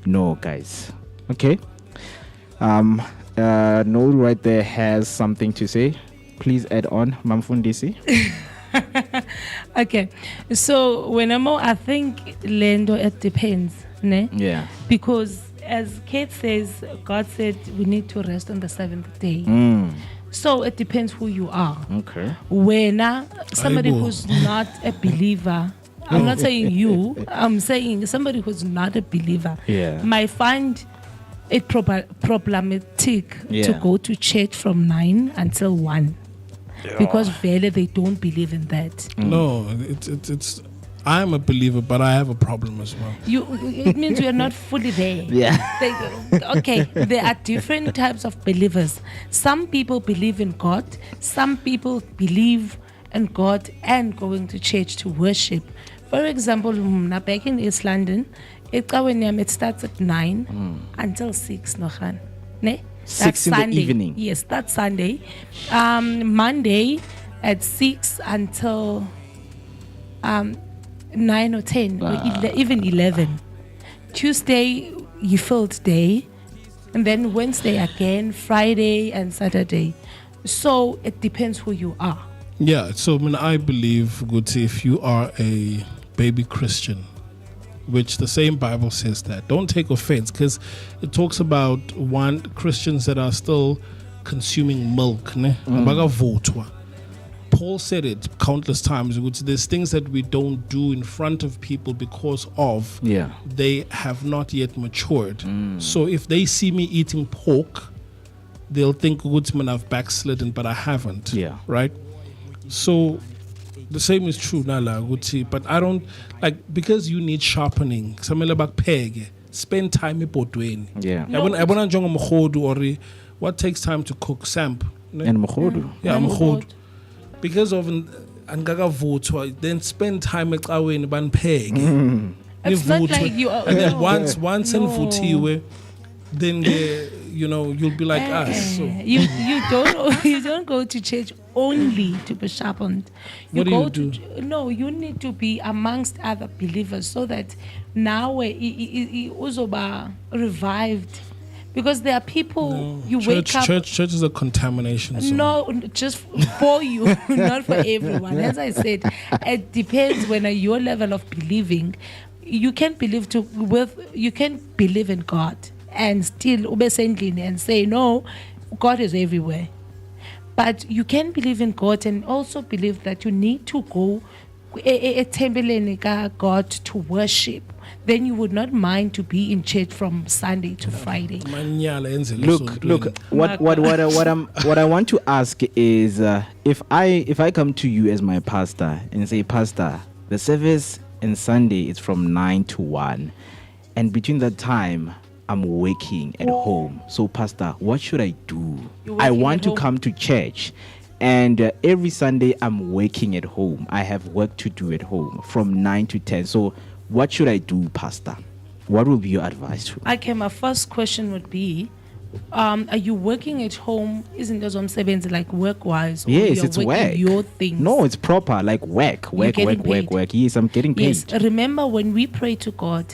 No, guys. Okay. Noel right there has something to say. Please add on, Mamfundisi. Okay, so when I think Lendo, it depends, ne? Yeah. Because as Kate says, God said we need to rest on the 7th day. So it depends who you are. Okay. When somebody who's not a believer, I'm not saying you, I'm saying somebody who's not a believer might find it problematic to go to church from 9 until 1. Because really they don't believe in that. No, it's I'm a believer, but I have a problem as well. It means you are not fully there. There are different types of believers. Some people believe in God. Some people believe in God and going to church to worship. For example, back in East London, it starts at 9 until 6. Ne? 6 in Sunday. The evening. Yes, that's Sunday. Monday at 6 until 9 or 10, or even 11. Tuesday, you filled day. And then Wednesday again, Friday and Saturday. So it depends who you are. Yeah, so I believe, Guti, if you are a baby Christian, which the same Bible says that, don't take offense, because it talks about Christians that are still consuming milk. Paul said it countless times. There's things that we don't do in front of people because of they have not yet matured. So if they see me eating pork, they'll think, I've backslidden, but I haven't. Right? So the same is true, Nala, but I don't because you need sharpening. Spend time in Potwin. What takes time to cook? Samp. And Mokhodu. Yeah, Mokhodu. Because of then spend time at Ban Peg. It's not Nivuthwe. like you are. And then no, once no. senivuthiwe, then you'll be like us. So. You don't go to church only to be sharpened. What do go you do? No, you need to be amongst other believers so that now uzoba revived. Because there are people wake up. Church is a contamination zone. No, just for you, not for everyone. As I said, it depends when your level of believing. You can believe in God and still obesendlini and say no, God is everywhere. But you can believe in God and also believe that you need to go etembeleni ka God to worship. Then you would not mind to be in church from Sunday to Friday. Look. What I want to ask is, if I come to you as my pastor and say, Pastor, the service on Sunday is from 9 to 1, and between that time I'm working at home. So, Pastor, what should I do? I want to come to church. And every Sunday I'm working at home. I have work to do at home from 9 to 10. So what should I do, Pastor? What will be your advice? Okay, my first question would be, are you working at home? Isn't those omsebenzi like work-wise? Yes, it's work. Your things? No, it's proper, like work. Yes, I'm getting paid. Yes, remember when we pray to God,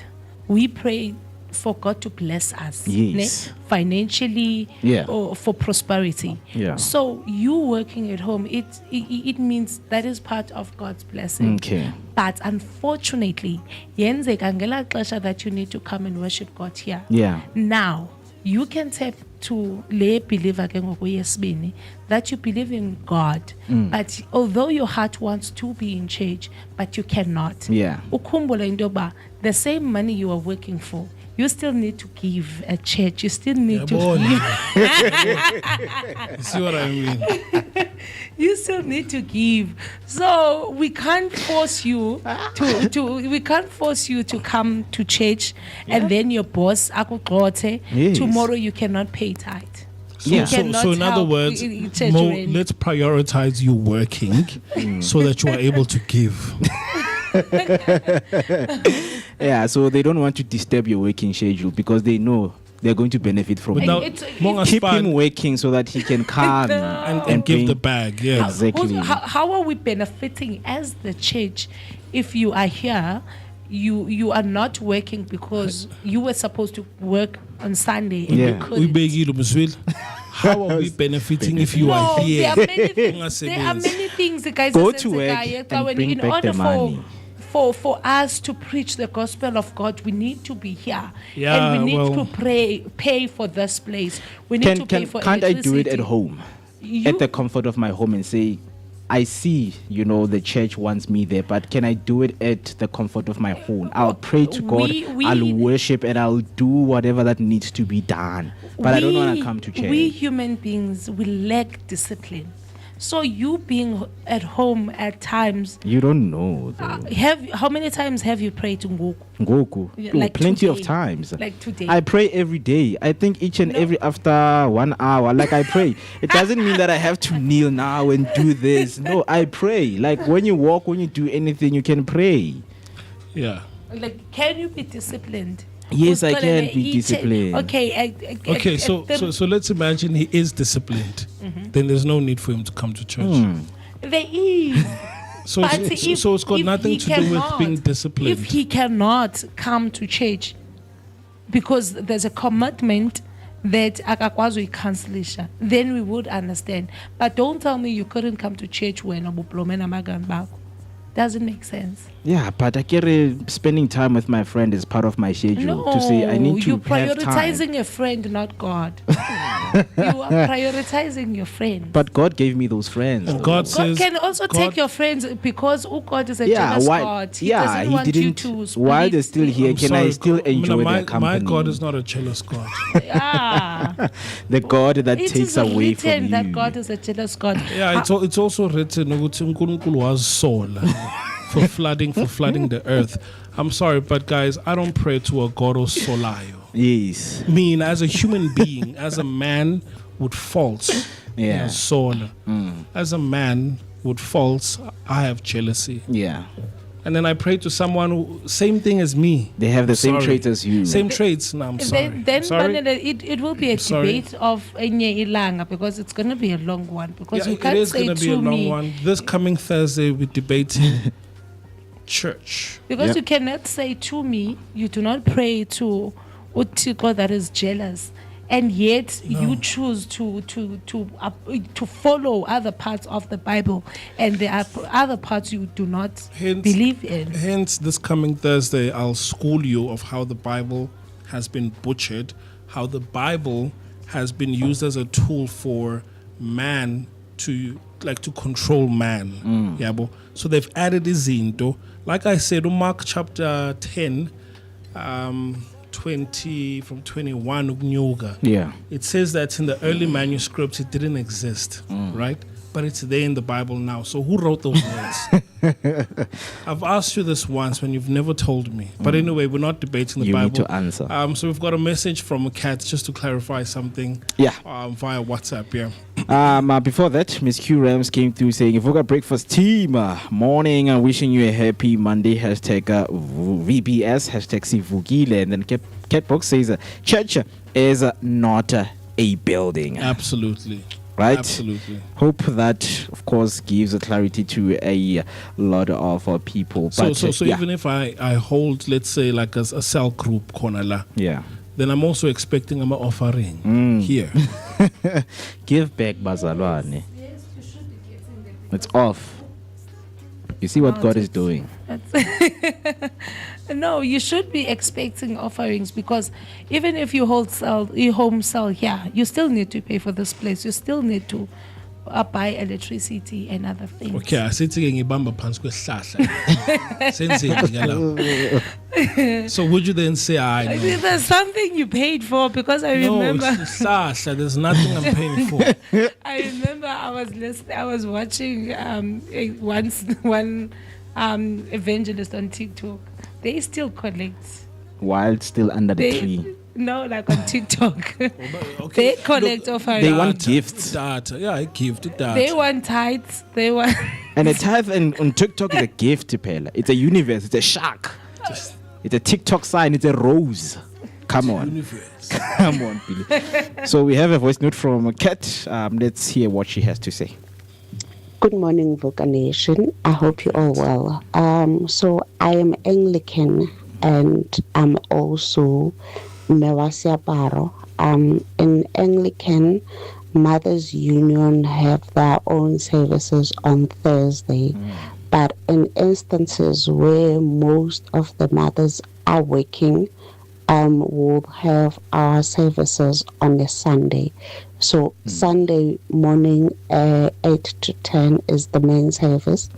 we pray for God to bless us, yes, financially, or for prosperity. Yeah. So you working at home, it means that is part of God's blessing. Okay. But unfortunately, that you need to come and worship God here. Yeah. Now you can tap to lay believer that you believe in God, but although your heart wants to be in church, but you cannot. Yeah. The same money you are working for, you still need to give at church. You still need to give. You see what I mean? You still need to give. So we can't force you to come to church, and then your boss tomorrow you cannot pay tithe. So in other words, let's prioritize you working so that you are able to give. Yeah, so they don't want to disturb your working schedule because they know they're going to benefit from it. Keep him working so that he can come and give the bag. Yeah, exactly. How are we benefiting as the church if you are here? You are not working because you were supposed to work on Sunday and you couldn't. How are we benefiting if you are here? There are many things, guys. Go to work and bring back the money. For us to preach the gospel of God, we need to be here, and we need to pay for this place. We need to pay for Can't I electricity. do it at home, at the comfort of my home, and say, I see, the church wants me there, but can I do it at the comfort of my home? I'll pray to God, I'll worship, and I'll do whatever that needs to be done. But I don't want to come to church. We human beings, we lack discipline. So you being at home at times, you don't know. How many times have you prayed to Ngoku? Like plenty today. of times. Like today. I pray every day. I think each and every after 1 hour, like I pray. It doesn't mean that I have to kneel now and do this. No, I pray. Like when you walk, when you do anything, you can pray. Yeah. Like, can you be disciplined? Yes, I can be disciplined. Okay. So let's imagine he is disciplined. Mm-hmm. Then there's no need for him to come to church. There is. So it's got nothing to do with being disciplined. If he cannot come to church because there's a commitment that akakwazi cancellation, then we would understand. But don't tell me you couldn't come to church when abuplomena magan bako. Doesn't make sense. Yeah, but spending time with my friend is part of my schedule. To say I need to you're prioritizing a friend, not God. You are prioritizing your friend. But God gave me those friends. God can also take your friends because God is a jealous God. He doesn't want you to split. While they're still here, I still enjoy their company? My God is not a jealous God. The God that takes away from you. It is written that God is a jealous God. Yeah, it's also written uNkulunkulu was sola for flooding the earth. I'm sorry, but guys, I don't pray to a God of solayo. Yes. I mean, as a human being, as a man with faults, soul. As a man with faults, I have jealousy. Yeah. and then I pray to someone who same thing as me. They have the same traits as you. Same traits. No, I'm sorry. Then sorry. It will be a debate of Enye Ilanga because it's going to be a long one. Because you can't it is say going to be a to long me. one. This coming Thursday, we're debating church. Because you cannot say to me, you do not pray to Utiko that is jealous. And yet you choose to follow other parts of the Bible, and there are other parts you do not believe in. Hence, this coming Thursday, I'll school you of how the Bible has been butchered, how the Bible has been used as a tool for man to control man. So they've added izinto. Like I said, Mark chapter 10. 20 from 21 ukunyuka. It says that in the early manuscripts it didn't exist, right? But it's there in the Bible now. So who wrote those words? I've asked you this once when you've never told me. But anyway, we're not debating the Bible. You need to answer. So we've got a message from a cat just to clarify something. Via WhatsApp. Before that, Miss Q Rams came through saying, Vooka breakfast team, morning, wishing you a happy Monday. Hashtag VBS, hashtag Sivugile. And then Catbox says, church is not a building. Absolutely. Right? Absolutely. Hope that, of course, gives a clarity to a lot of people. So even if I hold, let's say, like a cell group, Konala, then I'm also expecting an offering here. Give back, Bazalwane. It's off. You see what God is doing. No, you should be expecting offerings, because even if you home sell here, you still need to pay for this place. You still need to buy electricity and other things. Okay, I said ngibamba phansi kwesihlahla. Senzeni. So would you then say, I know? There's something you paid for, because I remember. No, it's there's nothing I'm paying for. I remember I was watching one evangelist on TikTok. They still collect. While still under the tree. No, like on TikTok. They collect offerings. They want gifts. I give that. They want tithes. They want. And a tithe on TikTok is a gift, Pella. It's a universe. It's a shark. It's a TikTok sign. It's a rose. Come on. Come on, Billy. So we have a voice note from Kat. Let's hear what she has to say. Good morning, Vooka Nation. I hope you're all well. So I am Anglican, and I'm also Mewasiaparo. In Anglican, Mothers Union have their own services on Thursday. But in instances where most of the mothers are working, we'll have our services on a Sunday. So Sunday morning, 8 to 10 is the main service.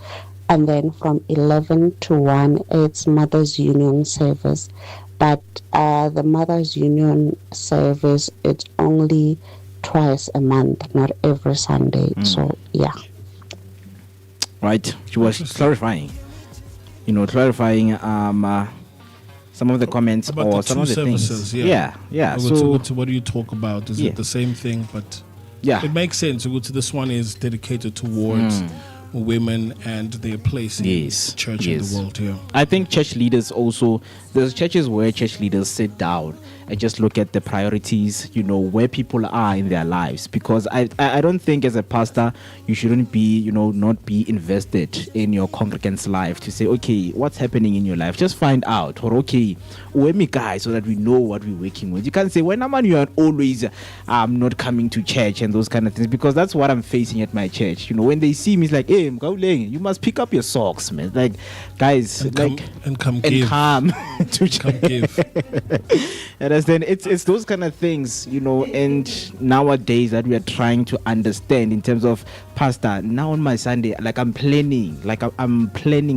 And then from 11 to 1, it's Mothers Union service. But the Mothers Union service, it's only twice a month, not every Sunday. So, yeah. Right. She was clarifying. Clarifying some of the comments about or the some two of the services, things. Yeah. So what do you talk about? Is it the same thing? But it makes sense. This one is dedicated towards women and their place in the church in the world here. I think church leaders also, there's churches where church leaders sit down and just look at the priorities, where people are in their lives. Because I don't think as a pastor, you shouldn't be, not be invested in your congregant's life to say, okay, what's happening in your life? Just find out. Or, okay, where me guys, so that we know what we're working with. You can't say, when I'm on, you are always not coming to church and those kind of things. Because that's what I'm facing at my church. When they see me, it's like, hey, you must pick up your socks, man. Like, guys, come to church. Come give. And then it's those kind of things, and nowadays that we are trying to understand in terms of, Pastor, now on my Sunday, like I'm planning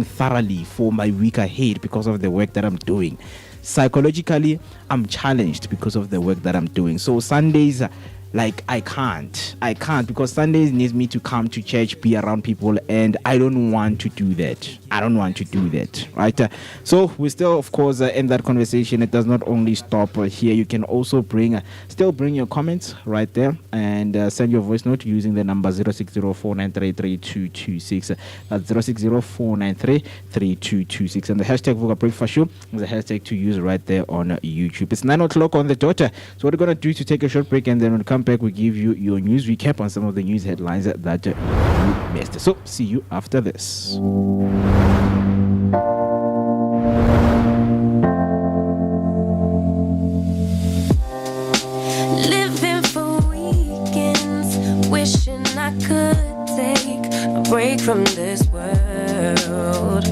thoroughly for my week ahead because of the work that I'm doing. Psychologically, I'm challenged because of the work that I'm doing. So Sundays, Like, I can't because Sundays needs me to come to church, be around people, and I don't want to do that. Right? So we still, of course, in that conversation. It does not only stop here. You can also bring your comments right there and send your voice note using the number 0604933226. That's 0604933226. And the hashtag Vooka Breakfast Show is a hashtag to use right there on YouTube. It's 9 o'clock on the dot. So what we're going to do is to take a short break, and then when we come back, we give you your news recap on some of the news headlines that you missed. So see you after this. Living for weekends, wishing I could take a break from this world.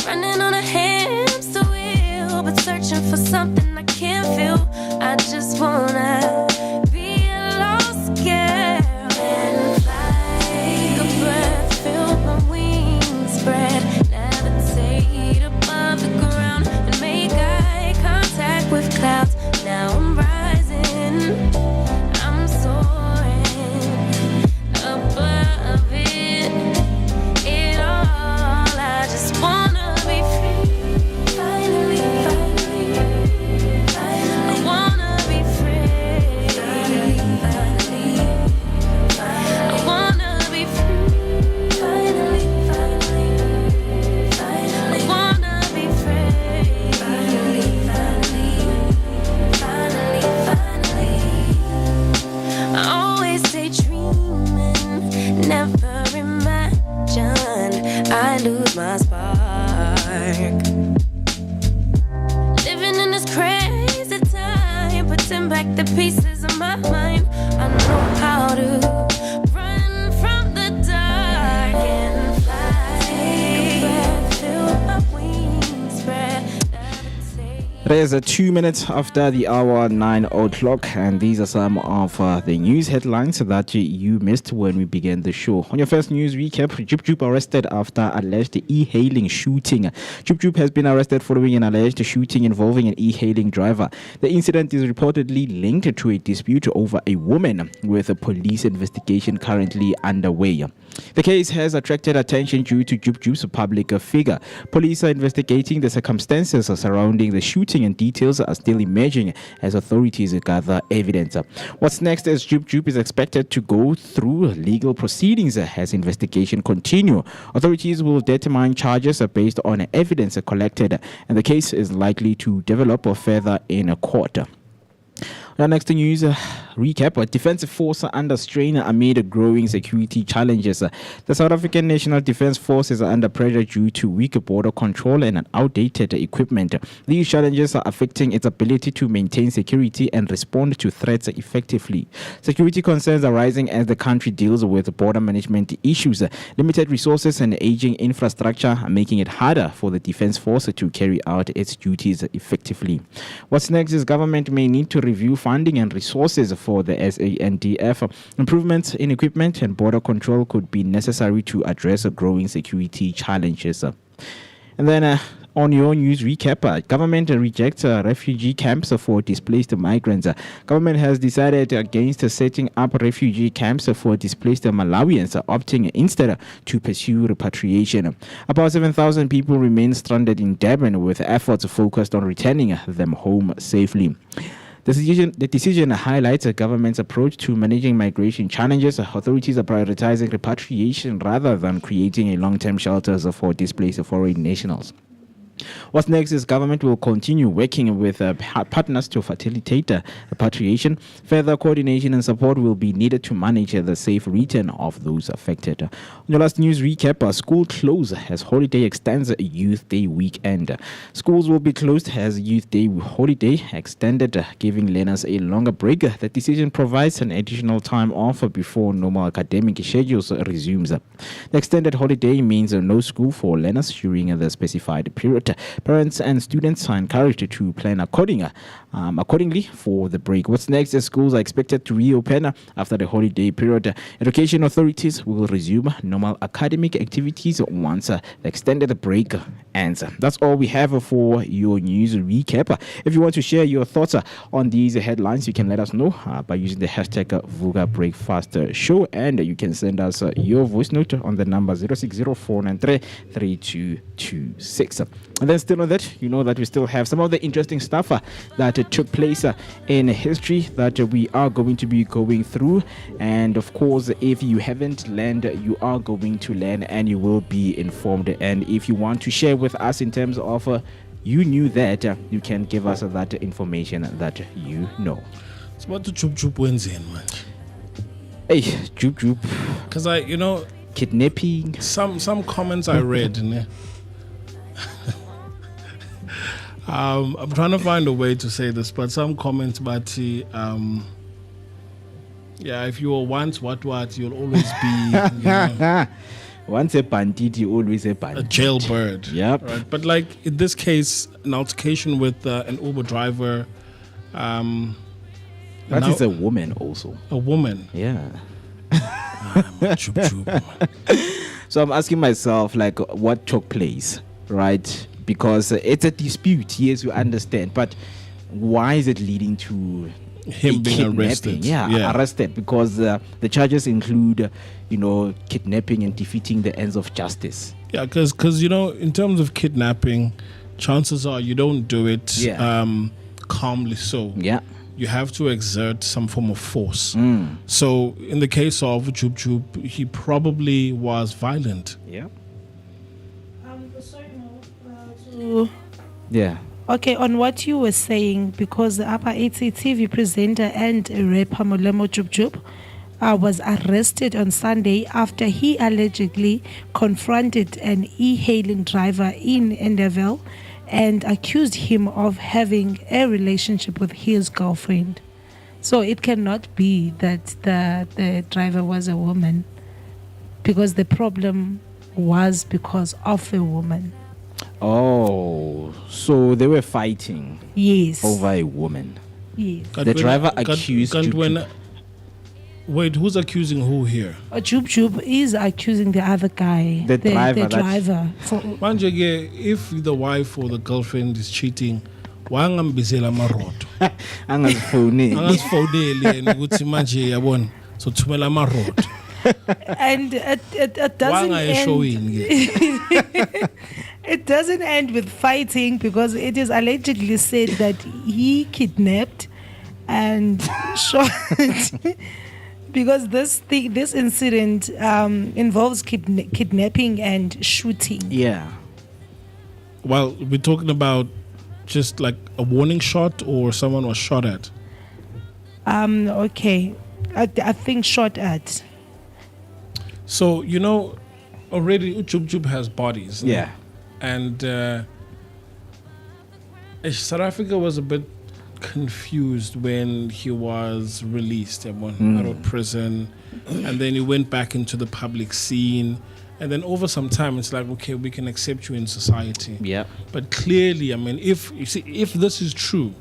Running on a hamster wheel, but searching for something I can't feel. I just wanna be a lost girl and fly. Take a breath, feel my wings spread, levitate above the ground and make eye contact with clouds. Now I'm rising, I'm soaring above it all. I just wanna be free, finally. I wanna be free, finally. I wanna be free, finally. I wanna be free, finally. I always stay dreaming, never imagined I lose my spark. Living in this crazy time, putting back the pieces of my mind. I know how to run from the dark and fly. Take a breath, feel my wings spread. It is 2 minutes after the hour, 9 o'clock, and these are some of the news headlines that you missed when we began the show. On your first news recap, Jub Jub arrested after alleged e-hailing shooting. Jub Jub has been arrested following an alleged shooting involving an e-hailing driver. The incident is reportedly linked to a dispute over a woman, with a police investigation currently underway. The case has attracted attention due to Jub Jub's public figure. Police are investigating the circumstances surrounding the shooting, and details are still emerging as authorities gather evidence. What's next is Jub Jub is expected to go through legal proceedings as investigation continue. Authorities will determine charges based on evidence collected, and the case is likely to develop further in a court. Our next news recap: a defense force under strain amid growing security challenges. The South African National Defence Force is under pressure due to weak border control and outdated equipment. These challenges are affecting its ability to maintain security and respond to threats effectively. Security concerns are rising as the country deals with border management issues. Limited resources and aging infrastructure are making it harder for the Defence Force to carry out its duties effectively. What's next is government may need to review funding and resources for the SANDF. Improvements in equipment and border control could be necessary to address growing security challenges. And then on your news recap, government rejects refugee camps for displaced migrants. Government has decided against setting up refugee camps for displaced Malawians, opting instead to pursue repatriation. About 7,000 people remain stranded in Durban, with efforts focused on returning them home safely. The decision highlights the government's approach to managing migration challenges. Authorities are prioritizing repatriation rather than creating long-term shelters for displaced foreign nationals. What's next is government will continue working with partners to facilitate repatriation. Further coordination and support will be needed to manage the safe return of those affected. On your last news recap, school close as holiday extends Youth Day weekend. Schools will be closed as Youth Day holiday extended, giving learners a longer break. The decision provides an additional time off before normal academic schedules resumes. The extended holiday means no school for learners during the specified period. Parents and students are encouraged to plan accordingly for the break. What's next is schools are expected to reopen after the holiday period. Education authorities will resume normal academic activities once the extended break ends. That's all we have for your news recap. If you want to share your thoughts on these headlines, you can let us know by using the hashtag Vooka Breakfast Show, and you can send us your voice note on the number 0604933226. And then still on that, you know that we still have some of the interesting stuff that took place in history that we are going to be going through. And of course, if you haven't learned, you are going to learn and you will be informed. And if you want to share with us in terms of you knew that, you can give us that information that you know. It's about the Jub Jub Wednesday, man. Hey, Jub Jub. Because kidnapping. Some comments I read, I'm trying to find a way to say this, but some comments, but if you were once what, you'll always be, once a bandit, you always a bandit. A jailbird. Yep. Right. But like in this case, an altercation with an Uber driver. That is a woman also. A woman. Yeah. So I'm asking myself, like, what took place, right? Because it's a dispute, yes, you understand, but why is it leading to him being arrested? Arrested, because the charges include, kidnapping and defeating the ends of justice. Yeah, because in terms of kidnapping, chances are you don't do it calmly. So you have to exert some form of force. So in the case of Jub Jub, he probably was violent. Yeah. Okay, on what you were saying, because the upper TV presenter and rapper Molemo Jub Jub was arrested on Sunday after he allegedly confronted an e-hailing driver in Enderville and accused him of having a relationship with his girlfriend. So it cannot be that the driver was a woman, because the problem was because of a woman. Oh, so they were fighting. Yes. Over a woman. Yes. The driver accused Jub Jub. Wait, who's accusing who here? Jub Jub is accusing the other guy. The driver. Manje, if the wife or the girlfriend is cheating, why angambizela amarodo? Angazifowuneli ukuthi manje yabona so thumela amarodo. And it doesn't it doesn't end with fighting, because it is allegedly said that he kidnapped and shot. Because this incident involves kidnapping and shooting. Yeah. Well, we're talking about just like a warning shot, or someone was shot at? Okay. I think shot at. So, already Jub Jub has bodies. Yeah. And South Africa was a bit confused when he was released out of prison, and then he went back into the public scene, and then over some time it's like, okay, we can accept you in society. Yeah. But clearly, if this is true,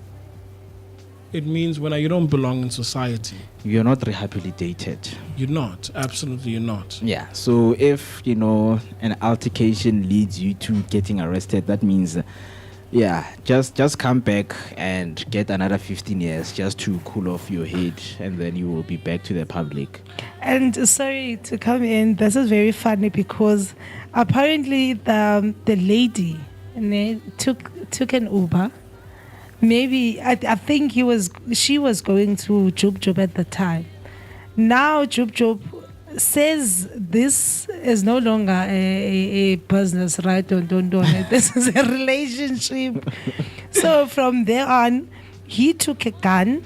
it means when you don't belong in society, you're not rehabilitated. You're not. Absolutely, you're not. Yeah. So if an altercation leads you to getting arrested, that means just come back and get another 15 years just to cool off your head, and then you will be back to the public. And sorry to come in, this is very funny, because apparently the lady took an Uber. Maybe I think she was going to Jub Jub at the time. Now Jub Jub says this is no longer a business, right? Don't. This is a relationship. So from there on, he took a gun.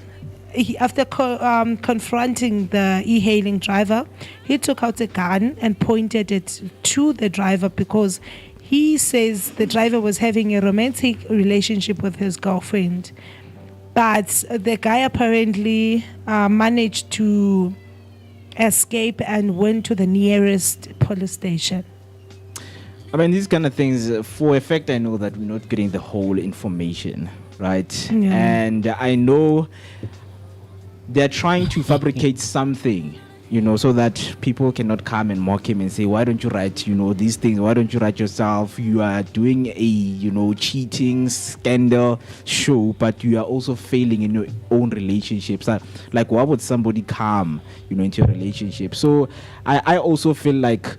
After confronting the e-hailing driver, he took out a gun and pointed it to the driver, because he says the driver was having a romantic relationship with his girlfriend. But the guy apparently managed to escape and went to the nearest police station. I mean, these kind of things, for a fact, I know that we're not getting the whole information, right? Yeah. And I know they're trying to fabricate something, you know, so that people cannot come and mock him and say, why don't you write, you know, these things? Why don't you write yourself? You are doing a, you know, cheating scandal show, but you are also failing in your own relationships. Like, why would somebody come, you know, into a relationship? So I also feel like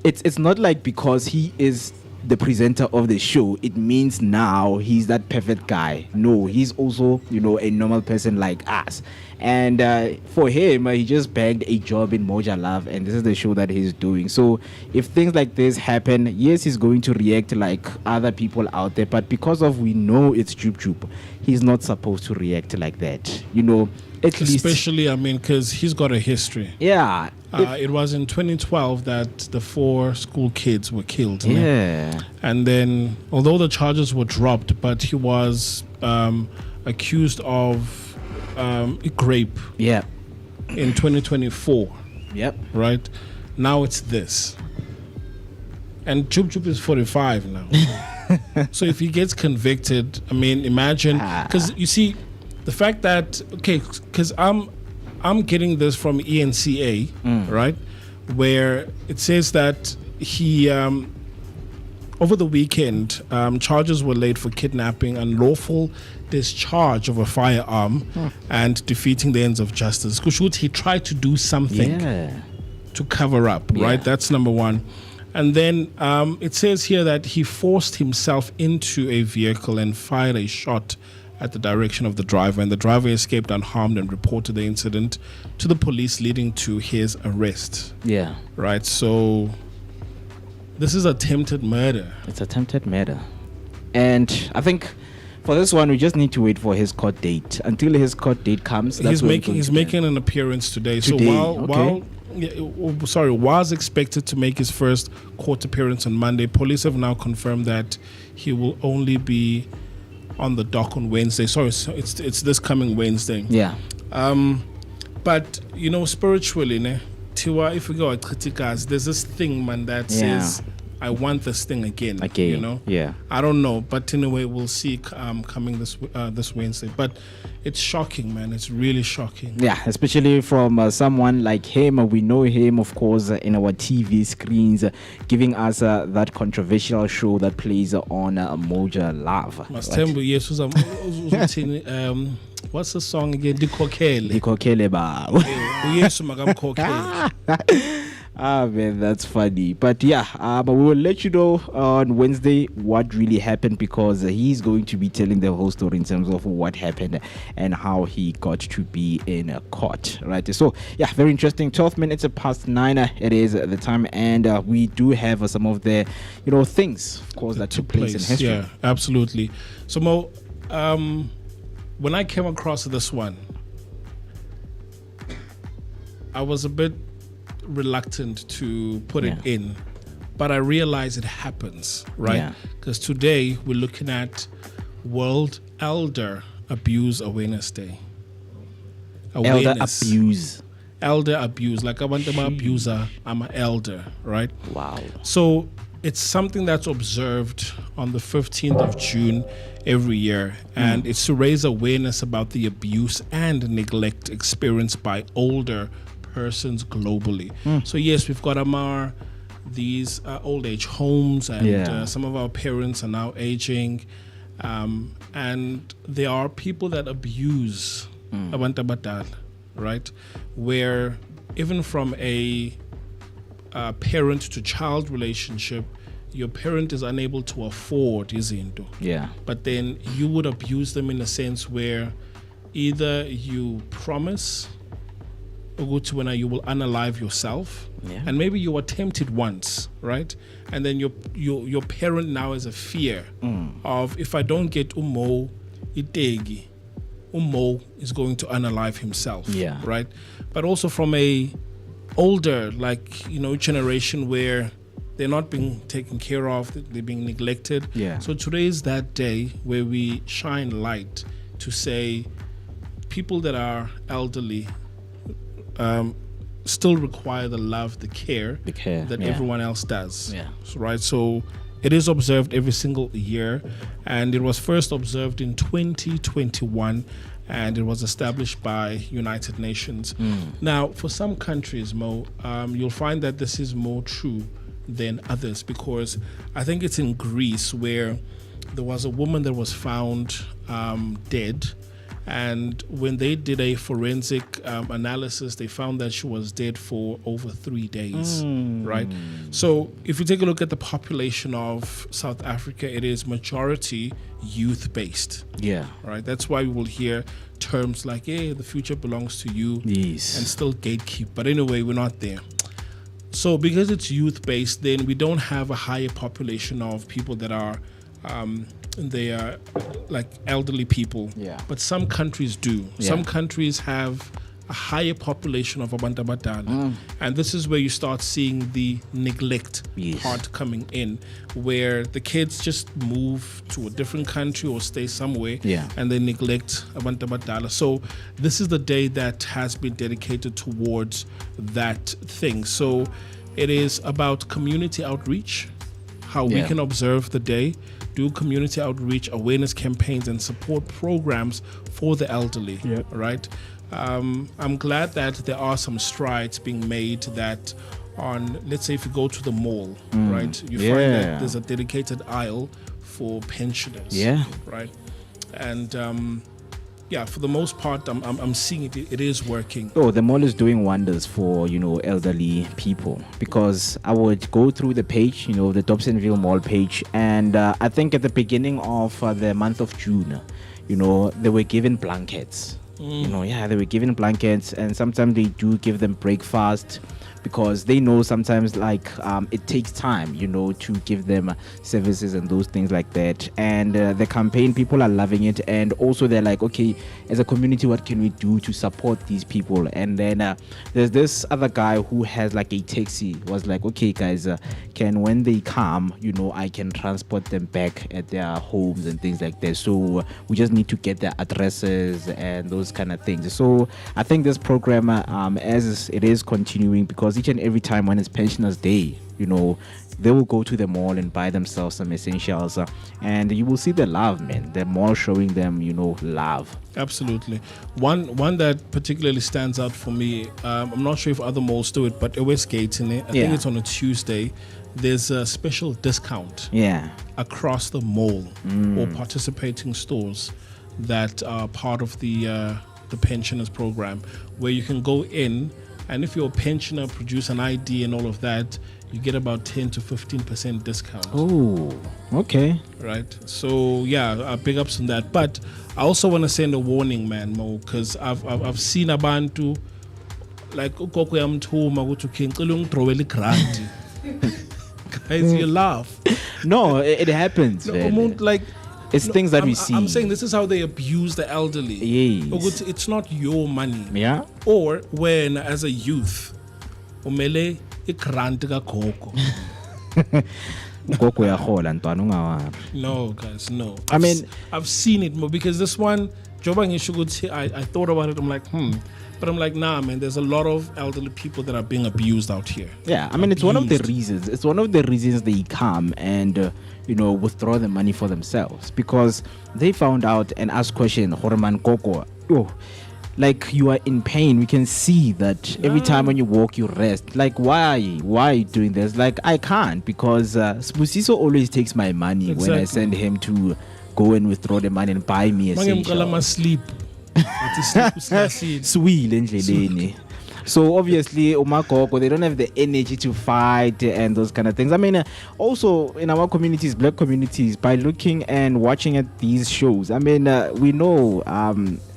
it's not like because he is the presenter of the show, it means now he's that perfect guy. No, he's also, you know, a normal person like us. And for him, he just bagged a job in Moja Love, and this is the show that he's doing. So if things like this happen, yes, he's going to react like other people out there, but because of we know it's Jub Jub, he's not supposed to react like that, you know. At least, especially, I mean, because he's got a history. Yeah. It was in 2012 that the 4 school kids were killed. Yeah. And then, although the charges were dropped, but he was accused of rape. Yeah. In 2024. Yep. Right? Now it's this. And Jub Jub is 45 now. So if he gets convicted, I mean, imagine, because you see, the fact that, okay, because I'm getting this from ENCA, right, where it says that he over the weekend charges were laid for kidnapping, unlawful discharge of a firearm, and defeating the ends of justice. Kushuti, he tried to do something to cover up, right? That's number one. And then it says here that he forced himself into a vehicle and fired a shot at the direction of the driver, and the driver escaped unharmed and reported the incident to the police, leading to his arrest. Yeah. Right, so this is attempted murder. It's attempted murder. And I think for this one, we just need to wait for his court date. Until his court date comes, he's making an appearance today. So was expected to make his first court appearance on Monday. Police have now confirmed that he will only be on the dock on Wednesday. Sorry, it's this coming Wednesday. Yeah. But you know, spiritually, Tiwa, if we go at critikas, there's this thing, man, that says, I want this thing again. You know? Yeah. I don't know, but in a way, we'll see coming this Wednesday. But it's shocking, man. It's really shocking. Yeah, especially from someone like him. We know him, of course, in our TV screens, giving us that controversial show that plays on Moja Love. What's the song again? Dikokele ba. Ah, man, that's funny. But yeah, but we will let you know on Wednesday what really happened, because he's going to be telling the whole story in terms of what happened and how he got to be in court, right? So yeah, very interesting. 12 minutes past 9 it is the time, and we do have some of the, you know, things, of course, that took place in history. Yeah, absolutely. So Mo, when I came across this one, I was a bit reluctant to put it in, but I realize it happens, right? Because today we're looking at World Elder Abuse Awareness Day. Elder abuse, like I want to be an abuser, I'm an elder, right? Wow. So it's something that's observed on the 15th of June every year, and it's to raise awareness about the abuse and neglect experienced by older persons globally. So yes, we've got these old age homes, and some of our parents are now aging, and there are people that abuse abantu abadala, right? Where even from a parent to child relationship, your parent is unable to afford izinto. Yeah. But then you would abuse them in a sense where either you promise when you will unalive yourself, and maybe you were tempted once, right? And then your parent now has a fear of, if I don't get umo itegi, umo is going to unalive himself, right? But also from a older, like, you know, generation where they're not being taken care of, they're being neglected. So today is that day where we shine light to say people that are elderly, still require the love, the care that everyone else does. Right? So it is observed every single year, and it was first observed in 2021, and it was established by United Nations. Now, for some countries, Mo, you'll find that this is more true than others, because I think it's in Greece where there was a woman that was found dead. And when they did a forensic analysis, they found that she was dead for over 3 days, right? So if you take a look at the population of South Africa, it is majority youth-based. Yeah. Right? That's why we will hear terms like, hey, the future belongs to you. Yes. And still gatekeep. But anyway, we're not there. So because it's youth-based, then we don't have a higher population of people that are they are like elderly people, but some countries do. Some countries have a higher population of abantu abadala, and this is where you start seeing the neglect part coming in, where the kids just move to a different country or stay somewhere, and they neglect abantu abadala. So this is the day that has been dedicated towards that thing. So it is about community outreach, how we can observe the day, do community outreach, awareness campaigns, and support programs for the elderly, right? I'm glad that there are some strides being made that on, let's say if you go to the mall, right, you find that there's a dedicated aisle for pensioners, right? And for the most part, I'm seeing it is working. Oh, the mall is doing wonders for, elderly people, because I would go through the page, the Dobsonville Mall page, and I think at the beginning of the month of June, they were given blankets. They were given blankets, and sometimes they do give them breakfast, because they know sometimes it takes time, to give them services and those things like that. And the campaign, people are loving it, and also they're like, okay, as a community, what can we do to support these people? And then there's this other guy who has like a taxi, was like, okay guys, when they come, I can transport them back at their homes and things like that. So we just need to get their addresses and those kind of things. So I think this program, as it is continuing, because each and every time when it's Pensioners Day, they will go to the mall and buy themselves some essentials, and you will see the love, man. The mall showing them, love. Absolutely. One that particularly stands out for me, I'm not sure if other malls do it, but Westgate, I think it's on a Tuesday, there's a special discount across the mall or participating stores that are part of the pensioners program, where you can go in, and if you're a pensioner, produce an ID and all of that, you get about 10 to 15% discount. Oh, okay. Right. So big ups on that. But I also want to send a warning, man, Mo, because I've seen abantu like ukoko yamthuma ukuthi ukhengcela ungidrowele grant. Guys, you laugh. No, it happens. It's things that we see. I'm saying this is how they abuse the elderly. Yes. It's not your money. Yeah. Or when, as a youth, umele igrant kagogo. No, guys, no. I've seen it more, because this one, I thought about it. I'm like, But I'm like, nah, man, there's a lot of elderly people that are being abused out here. Yeah, it's one of the reasons. It's one of the reasons they come and, withdraw the money for themselves, because they found out and asked question, Horman Koko, like you are in pain. We can see that every time when you walk, you rest. Like, why are you doing this? Like, I can't, because Spusiso always takes my money when I send him to go and withdraw the money and buy me essentials. Sleep. So obviously Umakoko, they don't have the energy to fight and those kind of things. Also in our communities, black communities, by looking and watching at these shows, we know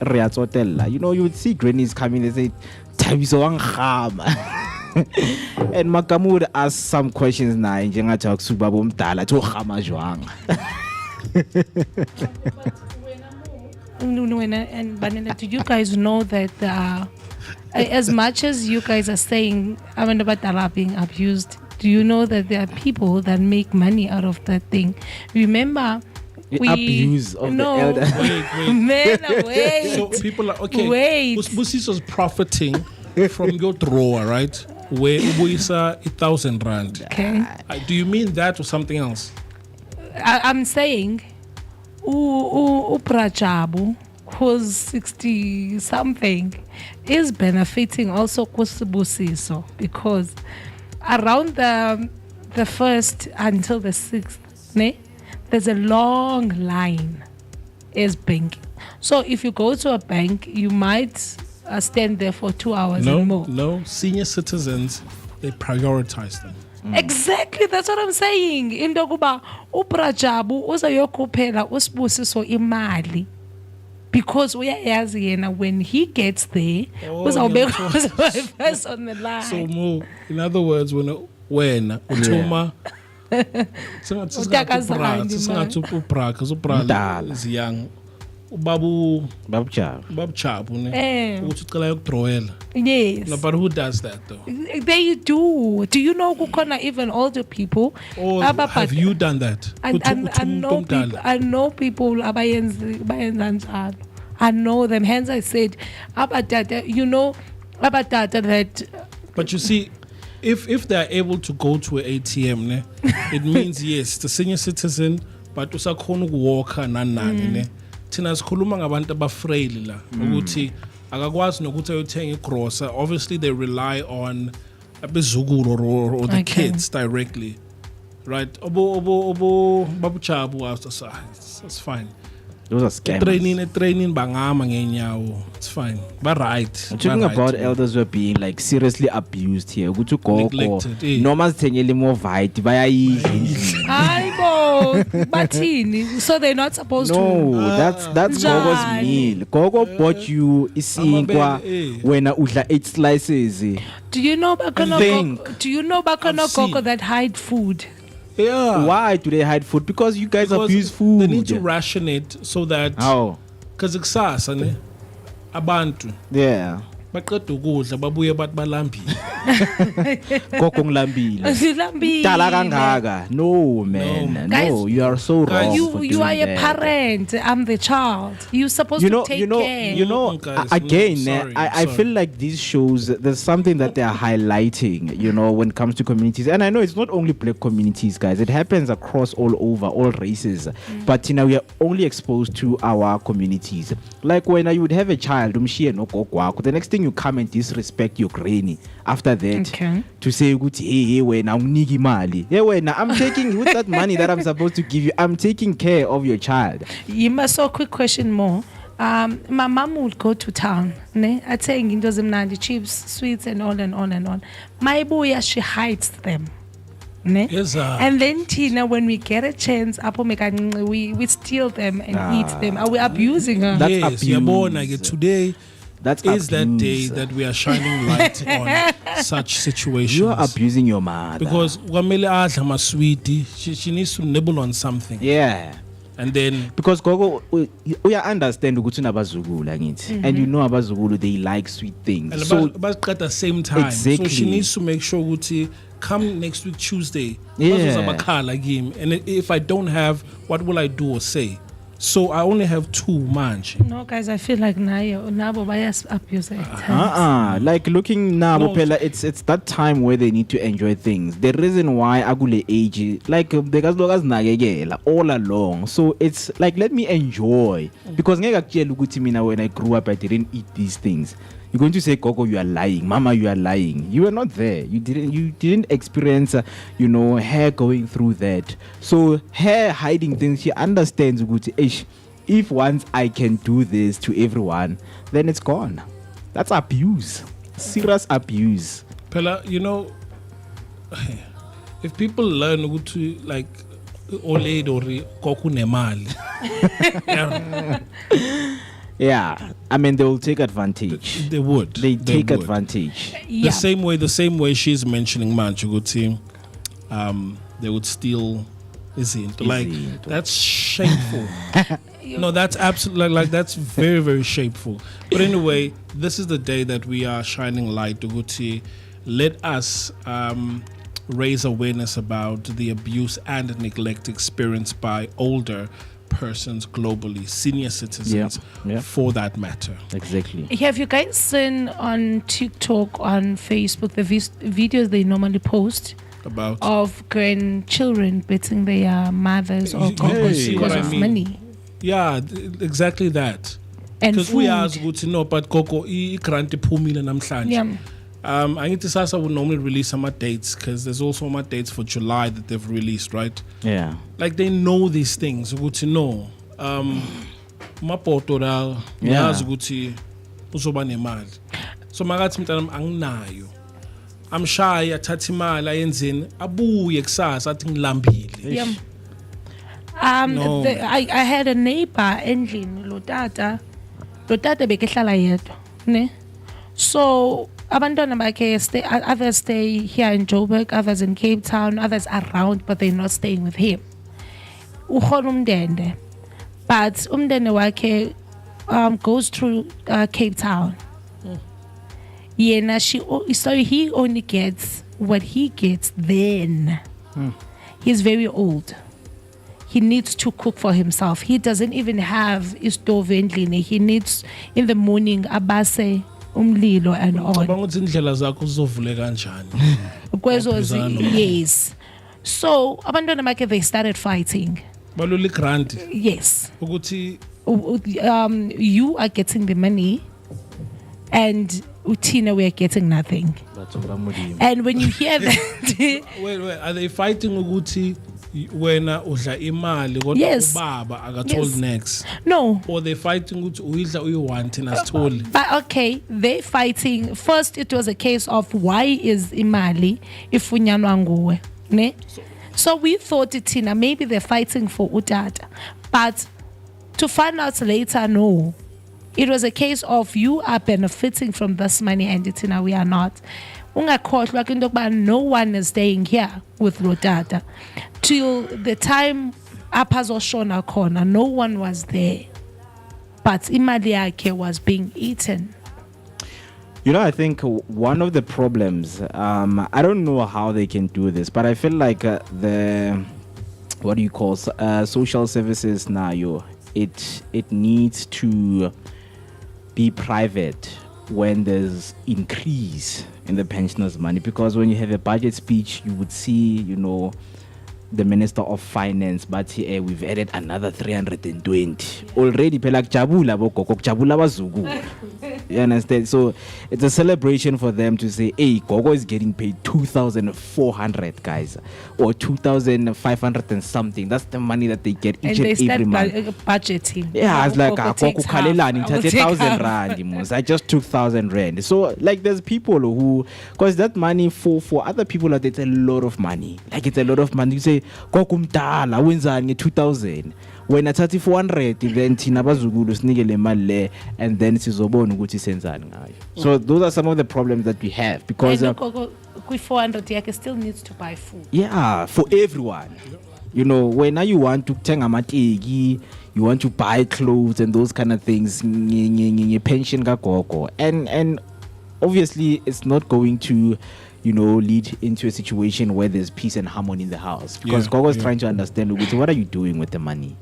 Riatsotella, you would see grannies coming and say Tabiso Angham. And Makamu would ask some questions now in Jenga Subabum Tala to Hamajwang. And Banana, do you guys know that as much as you guys are saying Abandabadala being abused, do you know that there are people that make money out of that thing? Remember, abuse of the elder. Wait. Man, wait. So people are okay. Wait. Busiso's profiting from your drawer, right? Where ubuyisa 1,000 rand. Okay. Do you mean that or something else? I'm saying Uprajabu, who's 60 something, is benefiting also kusibusiso, because around the 1st until the 6th, there's a long line as bank. So if you go to a bank, you might stand there for 2 hours and more. No, senior citizens, they prioritize them. Exactly, that's what I'm saying. Into kuba uPrajabu uzayokuphela usibusiso imali, because uyayazi yena when he gets there uzawubeka first on the line. So Mo, in other words, when uthuma singathi uPra is young, babu chabu ne ukuthi ucela yokudrawela. Yes. No, but who does that though? They do. Do you know kukhona even older people? Or have you done that? I know people abayenza njalo. I know them. Hence I said abadada, abadada that. But you see, if they are able to go to an ATM, ne, it means yes, the senior citizen, but usakhona ukuwalka nani ne. Thina sikhuluma ngabantu abafrail la ukuthi akakwazi nokuthi ayothenga igrocer. Obviously they rely on abezukulu or the kids directly, right? Babuchabu, that's fine. Those are scams. Training bangama ngenyawo. It's fine. But right. I'm talking about elders who are being like seriously abused here. Ukuthi Neglected, gogo noma sithengele more vite bayayidla. Hayibo, bathini? So they're not supposed to. No, that's gogo's meal. Gogo bought you isinkwa wena udla 8 slices. Do you know bakana gogo that hide food? Yeah. Why do they hide food? Because you guys abuse food. They need to ration it so that. How? Because kusasa ne abantu. Yeah. Baqeda ukudla babuye bathi balambile. Gogo ngilambile. Silambile. Dala kangaka. No, man. No, guys, you are so wrong. You are a parent. I'm the child. You're supposed to take care. Guys, again, I feel like these shows, there's something that they are highlighting, when it comes to communities. And I know it's not only black communities, guys. It happens across all over, all races. But we are only exposed to our communities. Like when you would have a child, the next thing you come and disrespect your granny after that to say hey when I'm nigi mali. Hey when I'm taking with that money that I'm supposed to give you, I'm taking care of your child. So quick question more. My mom would go to town, I'd say into zimnandi chips, sweets and on and on and on. My boy, she hides them. Yes, and then Tina, when we get a chance, we steal them and eat them. Are we abusing her? That's yes, abuse. Today That's is abuse. that day that we are shining light on such situations. You are abusing your mother. Because she needs to nibble on something. Yeah. And then because Gogo, we understand abazukulu and abazukulu, they like sweet things. So at the same time, exactly. So she needs to make sure come next week Tuesday. Yeah. And if I don't have, what will I do or say? So I only have 2 manch. No, guys, I feel like nabo bias abuse it. Like looking now, it's that time where they need to enjoy things. The reason why agule age, like all along. So it's like, let me enjoy. Because when I grew up, I didn't eat these things. You're going to say, Gogo, you are lying. Mama, you are lying. You were not there. You didn't experience, her going through that. So her hiding things, she understands, if once I can do this to everyone, then it's gone. That's abuse. Serious abuse. Pella, if people learn to like Oled or Koku Nemali. Yeah, I mean, they will take advantage. They would. They take advantage. Yeah. The same way she's mentioning Manchuguti, they would steal Izinto. Like, that's shameful. No, that's absolutely, that's very, very shameful. But anyway, this is the day that we are shining light. Uguti, let us raise awareness about the abuse and neglect experienced by older persons globally, senior citizens, for that matter. Exactly. Have you guys seen on TikTok, on Facebook, the videos they normally post About of grandchildren beating their mothers or goggles because of money? Yeah, exactly that. And Because we food. ask ukuthi no, but Gogo grant iphumile namhlanje. Yeah. I think Sasa will normally release some dates because there's also some dates for July that they've released, right? Yeah. Like they know these things. Ukuthi no, mapoto la yazi ukuthi uzoba nemali. So makathi mntana anginayo. I'm shy athatha imali ayenzeni abuye kusasa athi ngilambile. Yeah. No. I had a neighbor endlini lo tata bekehlala yedwa ne, so abantwana bakhe others stay here in Joburg, others in Cape Town, others around, but they're not staying with him. Uhola umndende, but umndende wakhe goes through Cape Town. Yena so he only gets what he gets then. He's very old. He needs to cook for himself. He doesn't even have stove endlini. He needs in the morning abase umlilo and all. Ukuthi indlela zakho uzovuleka kanjani. Yes. So abantwana bakhe they started fighting. Baluli grant. Yes. Ukuthi you are getting the money and Utina we are getting nothing. And when you hear that wait, are they fighting ukuthi wena udla imali kodwa Yes. ubaba akatholi Yes. next? no. Or they fighting ukuthi uyidla uyi-1 thina sitholi? But okay, they fighting. First, it was a case of why is imali ifunyanwa nguwe, ne? So we thought Tina maybe they're fighting for utata, but to find out later, no. It was a case of you are benefiting from this money and Tina we are not. Ungakhohlwa into yokuba no one is staying here with Lotata till the time apazoshona khona. No one was there, but imali yakhe was being eaten. You know, I think one of the problems, I don't know how they can do this, but I feel like social services now, it needs to be private when there's increase in the pensioners' money, because when you have a budget speech, you would see, the Minister of Finance, but we've added another 320 already. Pelak jabula bokoko jabula bazugu. You understand? So it's a celebration for them to say, hey, Gogo is getting paid 2,400 guys, or 2,500 and something. That's the money that they get each and every month. Budgeting. Yeah, it's like Gogo takes half. I will take 1,000 rand. I just took 1,000 rand. So like, there's people who, because that money for other people, it's a lot of money. Like, it's a lot of money. You say, Gogo mdala wenzani 2,000. When at 400, then Tina bazugulu snigele male, and then sizobona ukuthi senzani ngayo. So those are some of the problems that we have, because and 400 yake still needs to buy food. Yeah, for everyone. When you want to tenga matigi, you want to buy clothes and those kind of things, pension ka gogo, and obviously it's not going to lead into a situation where there's peace and harmony in the house, because Gogo is trying to understand what are you doing with the money.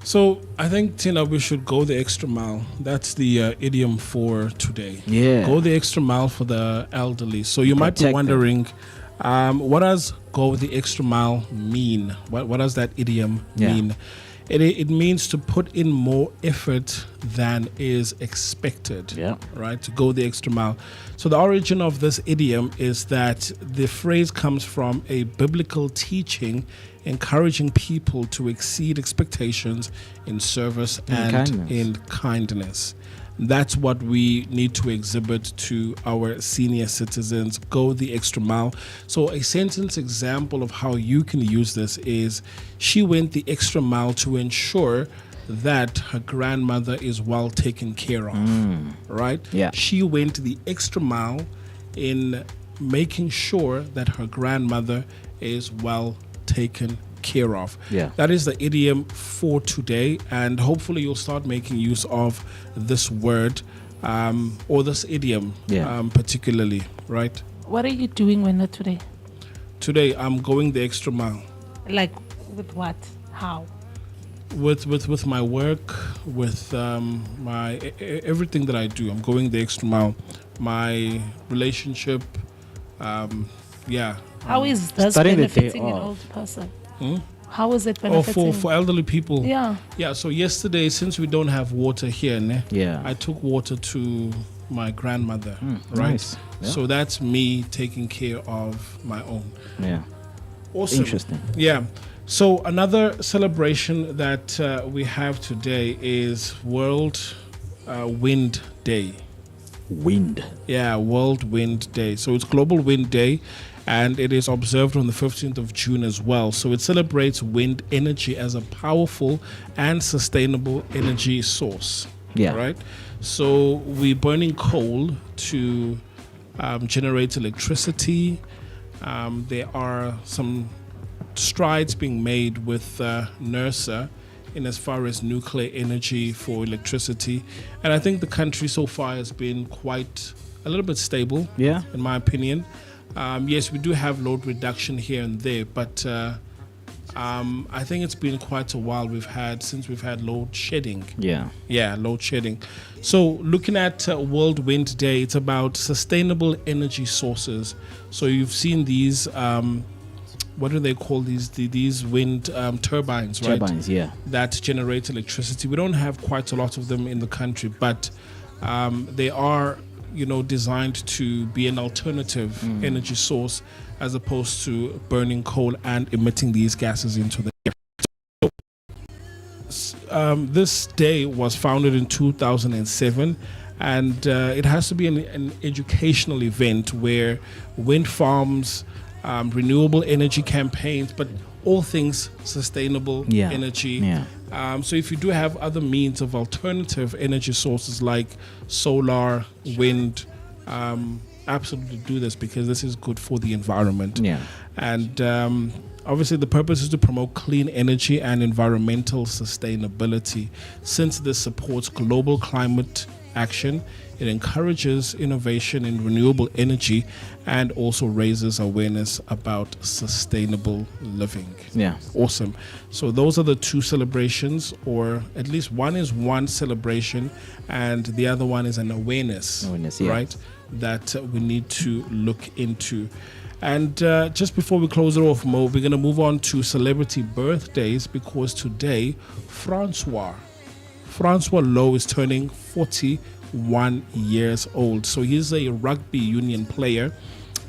So I think, Tina, we should go the extra mile. That's the idiom for today. Yeah. Go the extra mile for the elderly. So you might be wondering, what does go the extra mile mean? What does that idiom mean? It means to put in more effort than is expected, right? To go the extra mile. So the origin of this idiom is that the phrase comes from a biblical teaching encouraging people to exceed expectations in service and in kindness. That's what we need to exhibit to our senior citizens. Go the extra mile. So a sentence example of how you can use this is, she went the extra mile to ensure that her grandmother is well taken care of, right? Yeah. She went the extra mile in making sure that her grandmother is well taken care of. Yeah. That is the idiom for today, and hopefully you'll start making use of this word or this idiom particularly, right? What are you doing when not today? Today I'm going the extra mile. Like with what? How? with my work, with my everything that I do, I'm going the extra mile. My relationship, How is that Starting the day benefiting an off. old person? How is it Oh, benefiting? for elderly people. Yeah. Yeah. So yesterday, since we don't have water here, Yeah. I took water to my grandmother. Right. Nice. Yeah. So that's me taking care of my own. Yeah. Awesome. Interesting. Yeah. So another celebration that we have today is World Wind Day. Wind. Yeah, World Wind Day. So it's Global Wind Day, and it is observed on the 15th of June as well. So it celebrates wind energy as a powerful and sustainable energy source. Yeah. Right? So we're burning coal to generate electricity. There are some strides being made with NERSA in as far as nuclear energy for electricity, and I think the country so far has been quite a little bit stable. Yeah. In my opinion, yes, we do have load reduction here and there, but I think it's been quite a while since we've had load shedding. Yeah. Load shedding. So looking at World Wind Day, it's about sustainable energy sources. So you've seen these, what do they call these wind turbines, right? Turbines, yeah. That generate electricity. We don't have quite a lot of them in the country, but they are, designed to be an alternative energy source as opposed to burning coal and emitting these gases into the air. So, this day was founded in 2007, and it has to be an educational event where wind farms, renewable energy campaigns, but all things sustainable energy. Yeah. So if you do have other means of alternative energy sources like solar, wind, absolutely do this, because this is good for the environment. Yeah. And obviously the purpose is to promote clean energy and environmental sustainability. Since this supports global climate action, it encourages innovation in renewable energy and also raises awareness about sustainable living. Yeah. Awesome. So those are the two celebrations, or at least one is one celebration and the other one is an awareness, yeah. right? That we need to look into. And just before we close it off, Mo, we're going to move on to celebrity birthdays, because today, Francois Lowe is turning 41 years old. So he's a rugby union player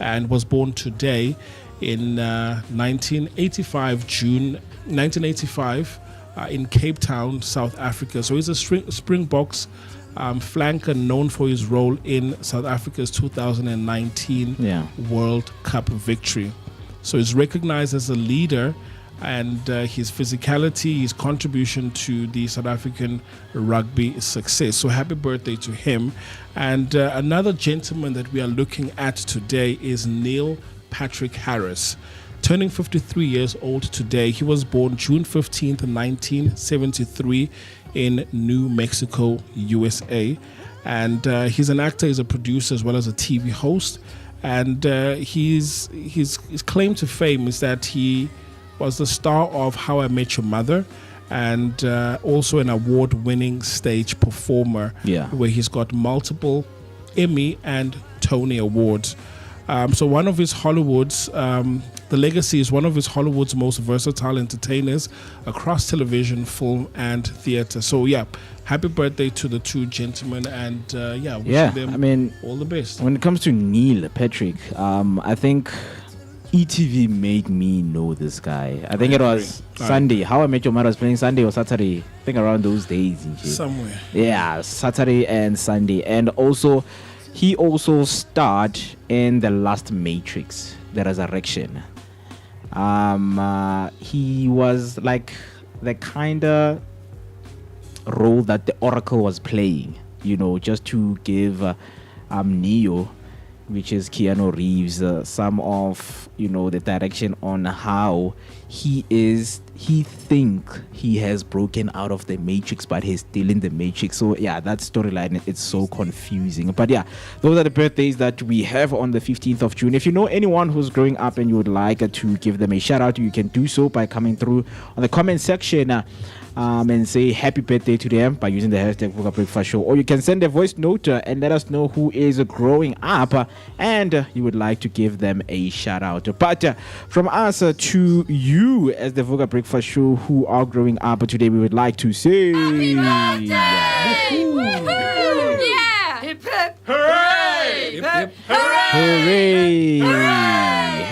and was born today in 1985, June 1985, in Cape Town, South Africa. So he's a Springboks flanker known for his role in South Africa's 2019 World Cup victory. So he's recognized as a leader, and his physicality, his contribution to the South African rugby success. So happy birthday to him. And another gentleman that we are looking at today is Neil Patrick Harris, turning 53 years old today. He was born June 15th, 1973 in New Mexico, USA. And he's an actor, he's a producer, as well as a TV host. And his claim to fame is that he was the star of How I Met Your Mother, and also an award-winning stage performer, where he's got multiple Emmy and Tony Awards. So one of his Hollywood's, the legacy is one of his Hollywood's most versatile entertainers across television, film, and theater. So happy birthday to the two gentlemen, and wishing them all the best. When it comes to Neil Patrick, I think ETV made me know this guy. I think it was Sunday. How I Met Your Mother was playing Sunday or Saturday. I think around those days. Somewhere. Yeah, Saturday and Sunday. And also, he also starred in The Last Matrix, The Resurrection. He was like the kind of role that the Oracle was playing, just to give Neo, which is Keanu Reeves, some of the direction on how he think he has broken out of the Matrix, but he's still in the Matrix. So that storyline, it's so confusing. But those are the birthdays that we have on the 15th of June. If you know anyone who's growing up and you would like to give them a shout out, you can do so by coming through on the comment section and say happy birthday to them by using the hashtag Vooka Breakfast Show. Or you can send a voice note and let us know who is growing up and you would like to give them a shout out. But from us to you as the Vooka Breakfast Show who are growing up today, we would like to say happy birthday! Woo-hoo! Yeah! Hip hip! Hooray! Hip hip! Hooray!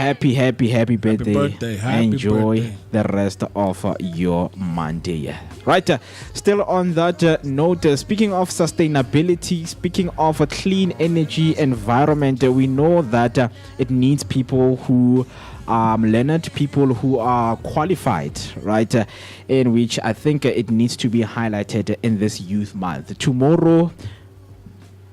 Happy birthday. Happy Enjoy birthday. the rest of your Monday. Right, still on that note, speaking of sustainability, speaking of a clean energy environment, we know that it needs people who learned, people who are qualified, right, in which I think it needs to be highlighted in this youth month. Tomorrow,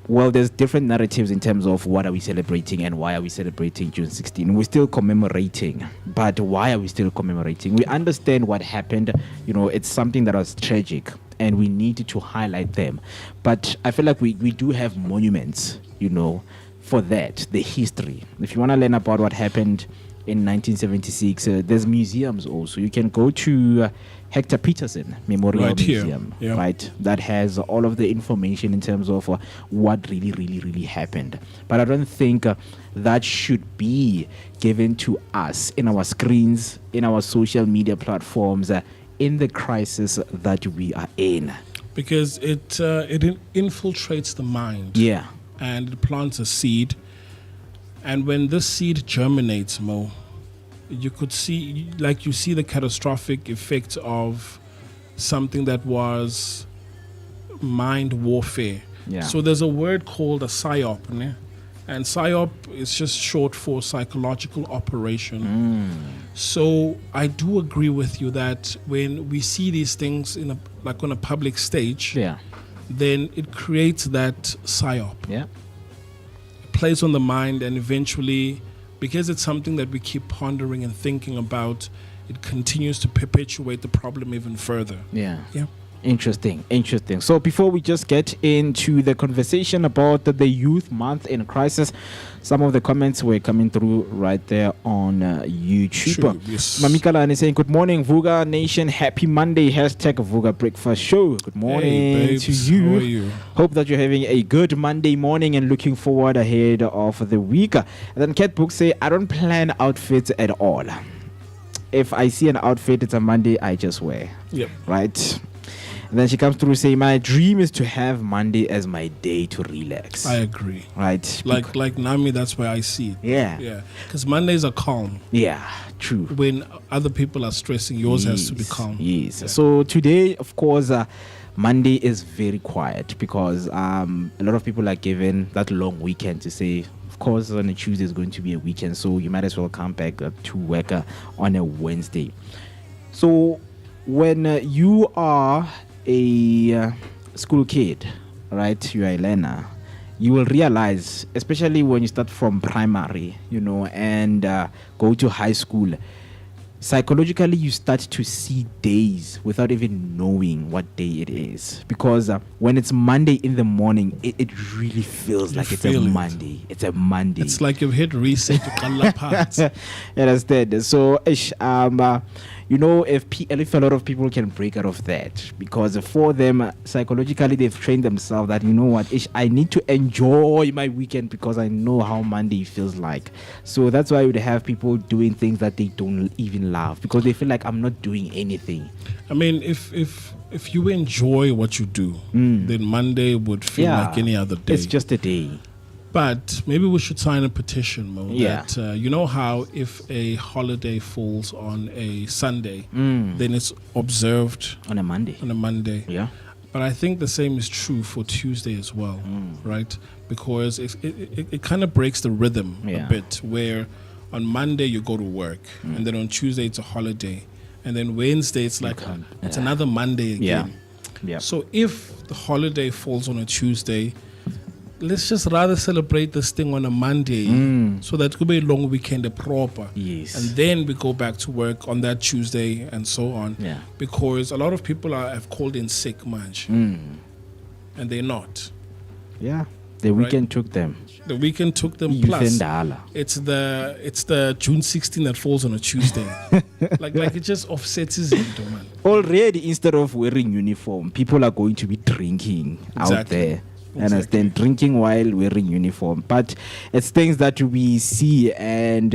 well, there's different narratives in terms of what are we celebrating and why are we celebrating June 16. We're still commemorating, but why are we still commemorating? We understand what happened. You know, it's something that was tragic and we need to highlight them. But I feel like we do have monuments, you know, for that, the history. If you want to learn about what happened in 1976, there's museums also. You can go to Hector Peterson Memorial Right here. Museum, Yeah. right? That has all of the information in terms of what really happened. But I don't think that should be given to us in our screens, in our social media platforms, in the crisis that we are in. Because it infiltrates the mind. Yeah. And it plants a seed. And when this seed germinates, Mo, you could see, like you see the catastrophic effect of something that was mind warfare. Yeah. So there's a word called a psyop, ne? And psyop is just short for psychological operation. So I do agree with you that when we see these things like on a public stage, Yeah. then it creates that psyop. Yeah. Plays on the mind, and eventually, because it's something that we keep pondering and thinking about, it continues to perpetuate the problem even further. Yeah. Yeah. Interesting. So before we just get into the conversation about the Youth Month in Crisis, some of the comments were coming through right there on YouTube. Yes. Mamikala is saying, good morning, Vooka Nation. Happy Monday. Hashtag Vooka Breakfast Show. Good morning babes. to you. How are you? Hope that you're having a good Monday morning and looking forward ahead of the week. And then Cat Book say, I don't plan outfits at all. If I see an outfit, it's a Monday, I just wear. Yep. Right? And then she comes through saying, my dream is to have Monday as my day to relax. I agree. Right? Like Nami, that's where I see it. Yeah. Yeah. Because Mondays are calm. Yeah, true. When other people are stressing, yours has to be calm. Yes. Yeah. So today, of course, Monday is very quiet because a lot of people are given that long weekend to say, of course, on a Tuesday is going to be a weekend, so you might as well come back to work on a Wednesday. So when you are a school kid, right, you are a learner, you will realize, especially when you start from primary, you know, and go to high school, psychologically you start to see days without even knowing what day it is, because when it's Monday in the morning, it really feels like it's a Monday. It's a Monday. It's like you've hit reset to color parts. Understand? So you know, if a lot of people can break out of that, because for them psychologically they've trained themselves that, you know what, I need to enjoy my weekend because I know how Monday feels like. So that's why you would have people doing things that they don't even love because they feel like I'm not doing anything. I mean, if you enjoy what you do, then Monday would feel like any other day. It's just a day. But maybe we should sign a petition, Mo, Yeah. that you know how if a holiday falls on a Sunday, then it's observed on a Monday. Yeah. But I think the same is true for Tuesday as well, right? Because it kind of breaks the rhythm a bit, where on Monday you go to work, and then on Tuesday it's a holiday, and then Wednesday it's like it's another Monday again. Yeah. So if the holiday falls on a Tuesday, let's just rather celebrate this thing on a Monday so that it could be a long weekend proper. Yes. And then we go back to work on that Tuesday and so on. Yeah. Because a lot of people have called in sick, man. And they're not. Yeah. The weekend took them. The weekend took them. Youth Plus, and it's the June 16 that falls on a Tuesday. like it just offsets his into, man. Already, instead of wearing uniform, people are going to be drinking out there. Understand? Drinking while wearing uniform. But it's things that we see and,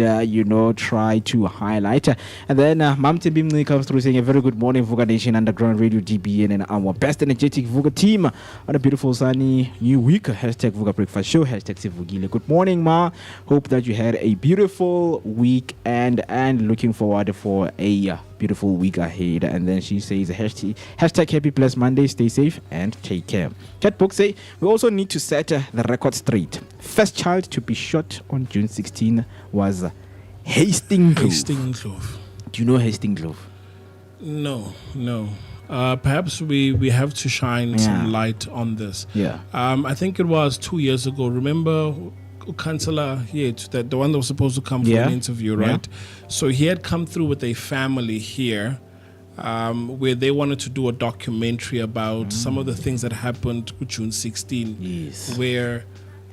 try to highlight. And then Mam Tibimni comes through saying a very good morning, Vooka Nation, Underground Radio, DBN, and our best energetic Vooka team on a beautiful sunny new week. Hashtag Vooka Breakfast Show. Hashtag Sivugile. Good morning, Ma. Hope that you had a beautiful week and looking forward for a beautiful week ahead. And then she says hashtag Happy Blessed Monday, stay safe and take care. Chatbook say we also need to set the record straight. First child to be shot on June 16 was Hastings Clove. Do you know Hastings Clove? No. Perhaps we have to shine some light on this. I think it was 2 years ago. Remember Councillor here, the one that was supposed to come for an interview, right? So he had come through with a family here where they wanted to do a documentary about some of the things that happened with June 16. Yes. Where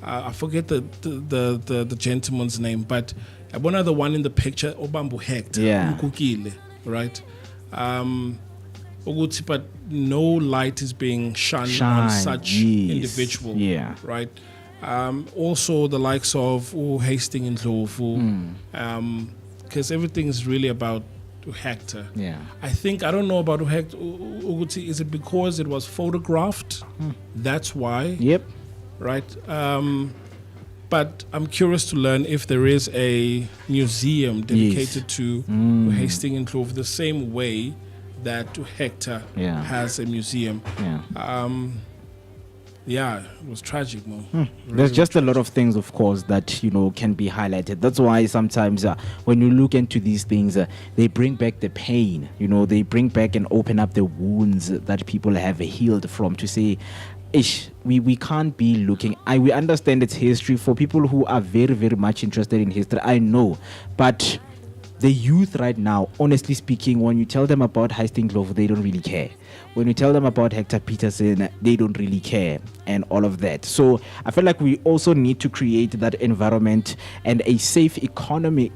I forget the gentleman's name, but one other one in the picture, Obambu Hector, Mukukile, right? But no light is being shone on such individual, right? Also the likes of Hastings and Ndlovu, because everything is really about Hector. I don't know about Hector. Is it because it was photographed? That's why. Right. But I'm curious to learn if there is a museum dedicated to Hastings and Ndlovu the same way that Hector has a museum. It was tragic, man. Really, There's just a lot of things, of course, that can be highlighted. That's why sometimes when you look into these things, they bring back the pain. They bring back and open up the wounds that people have healed from, to say, we can't be looking. We understand its history. For people who are very, very much interested in history, I know, but the youth right now, honestly speaking, when you tell them about Hastings Clove, they don't really care. When you tell them about Hector Peterson, they don't really care, and all of that. So I feel like we also need to create that environment and a safe economy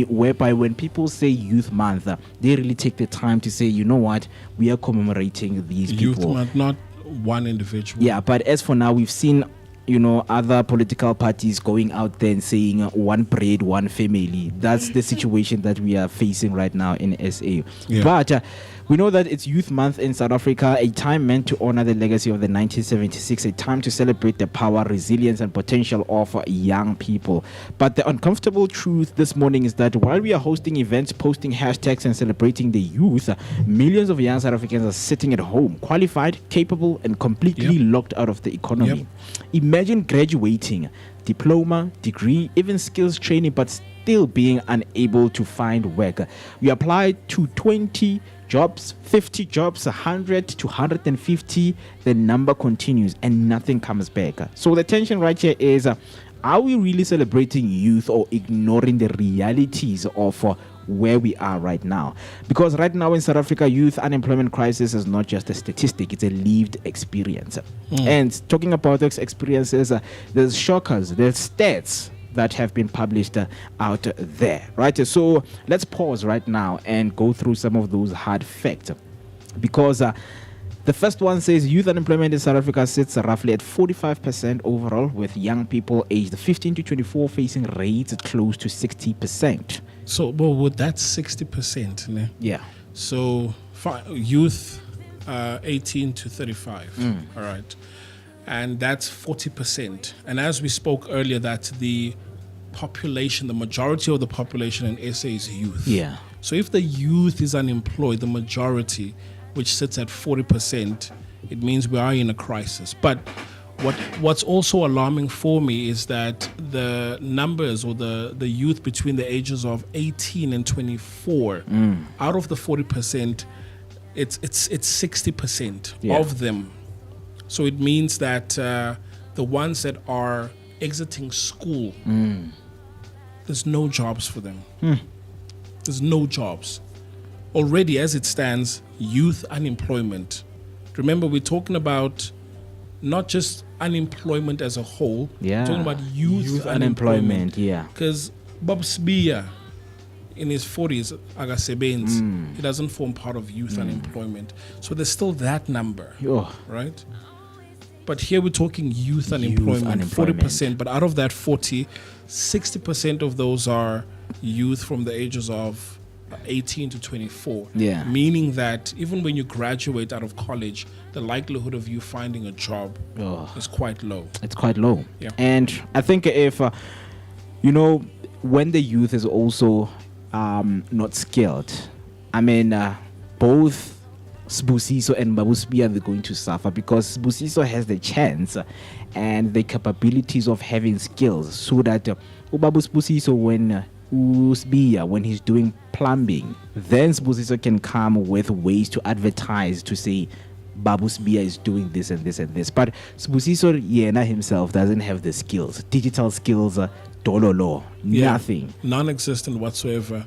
whereby when people say Youth Month, they really take the time to say, you know what, we are commemorating these people. Youth Month, not one individual. Yeah, but as for now, we've seen other political parties going out there and saying one bread, one family. That's the situation that we are facing right now in SA. But we know that it's Youth Month in South Africa, a time meant to honor the legacy of the 1976, a time to celebrate the power, resilience, and potential of young people. But the uncomfortable truth this morning is that while we are hosting events, posting hashtags, and celebrating the youth, millions of young South Africans are sitting at home, qualified, capable, and completely locked out of the economy. Imagine graduating, diploma, degree, even skills training, but still being unable to find work. You apply to 20 jobs, 50 jobs, 100 to 150, the number continues and nothing comes back. So the tension right here is, are we really celebrating youth or ignoring the realities of where we are right now? Because right now in South Africa, youth unemployment crisis is not just a statistic, it's a lived experience. And talking about those experiences, there's shockers, there's stats that have been published out there, right? So let's pause right now and go through some of those hard facts, because the first one says youth unemployment in South Africa sits roughly at 45% overall, with young people aged 15 to 24 facing rates close to 60%. So, with that 60%, ne? Yeah. So youth 18 to 35, all right, and that's 40%. And as we spoke earlier, that the population, the majority of the population in SA is youth. Yeah. So if the youth is unemployed, the majority, which sits at 40%, it means we are in a crisis. But what's also alarming for me is that the numbers, or the youth between the ages of 18 and 24, out of the 40%, it's 60% of them. So it means that the ones that are exiting school, there's no jobs for them. There's no jobs. Already, as it stands, youth unemployment. Remember, we're talking about not just unemployment as a whole. Yeah. Talking about youth unemployment. Yeah. Because Bob Sbiya, in his 40s, agasebenzi, he doesn't form part of youth unemployment. So there's still that number, right? But here we're talking youth unemployment, 40%. But out of that 40, 60% of those are youth from the ages of 18 to 24. Yeah. Meaning that even when you graduate out of college, the likelihood of you finding a job is quite low. It's quite low. Yeah. And I think if, when the youth is also not skilled, I mean, both Sibusiso and Babusbi are going to suffer, because Sibusiso has the chance and the capabilities of having skills, so that Sibusiso, when he's doing plumbing, then Sibusiso can come with ways to advertise, to say Babusbia is doing this and this and this. But Sibusiso Yena himself doesn't have the skills, digital skills, dololo, nothing. Non-existent whatsoever.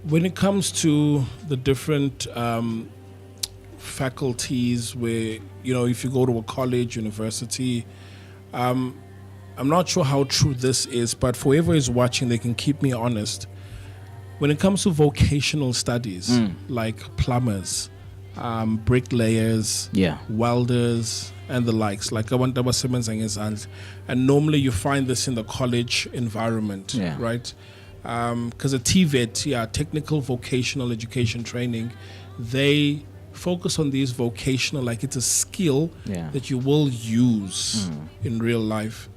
When it comes to the different faculties where, if you go to a college, university, I'm not sure how true this is, but for whoever is watching, they can keep me honest. When it comes to vocational studies, like plumbers, bricklayers, welders, and the likes, like and normally you find this in the college environment, right? Because a TVET, technical vocational education training, they focus on these vocational, like it's a skill that you will use in real life.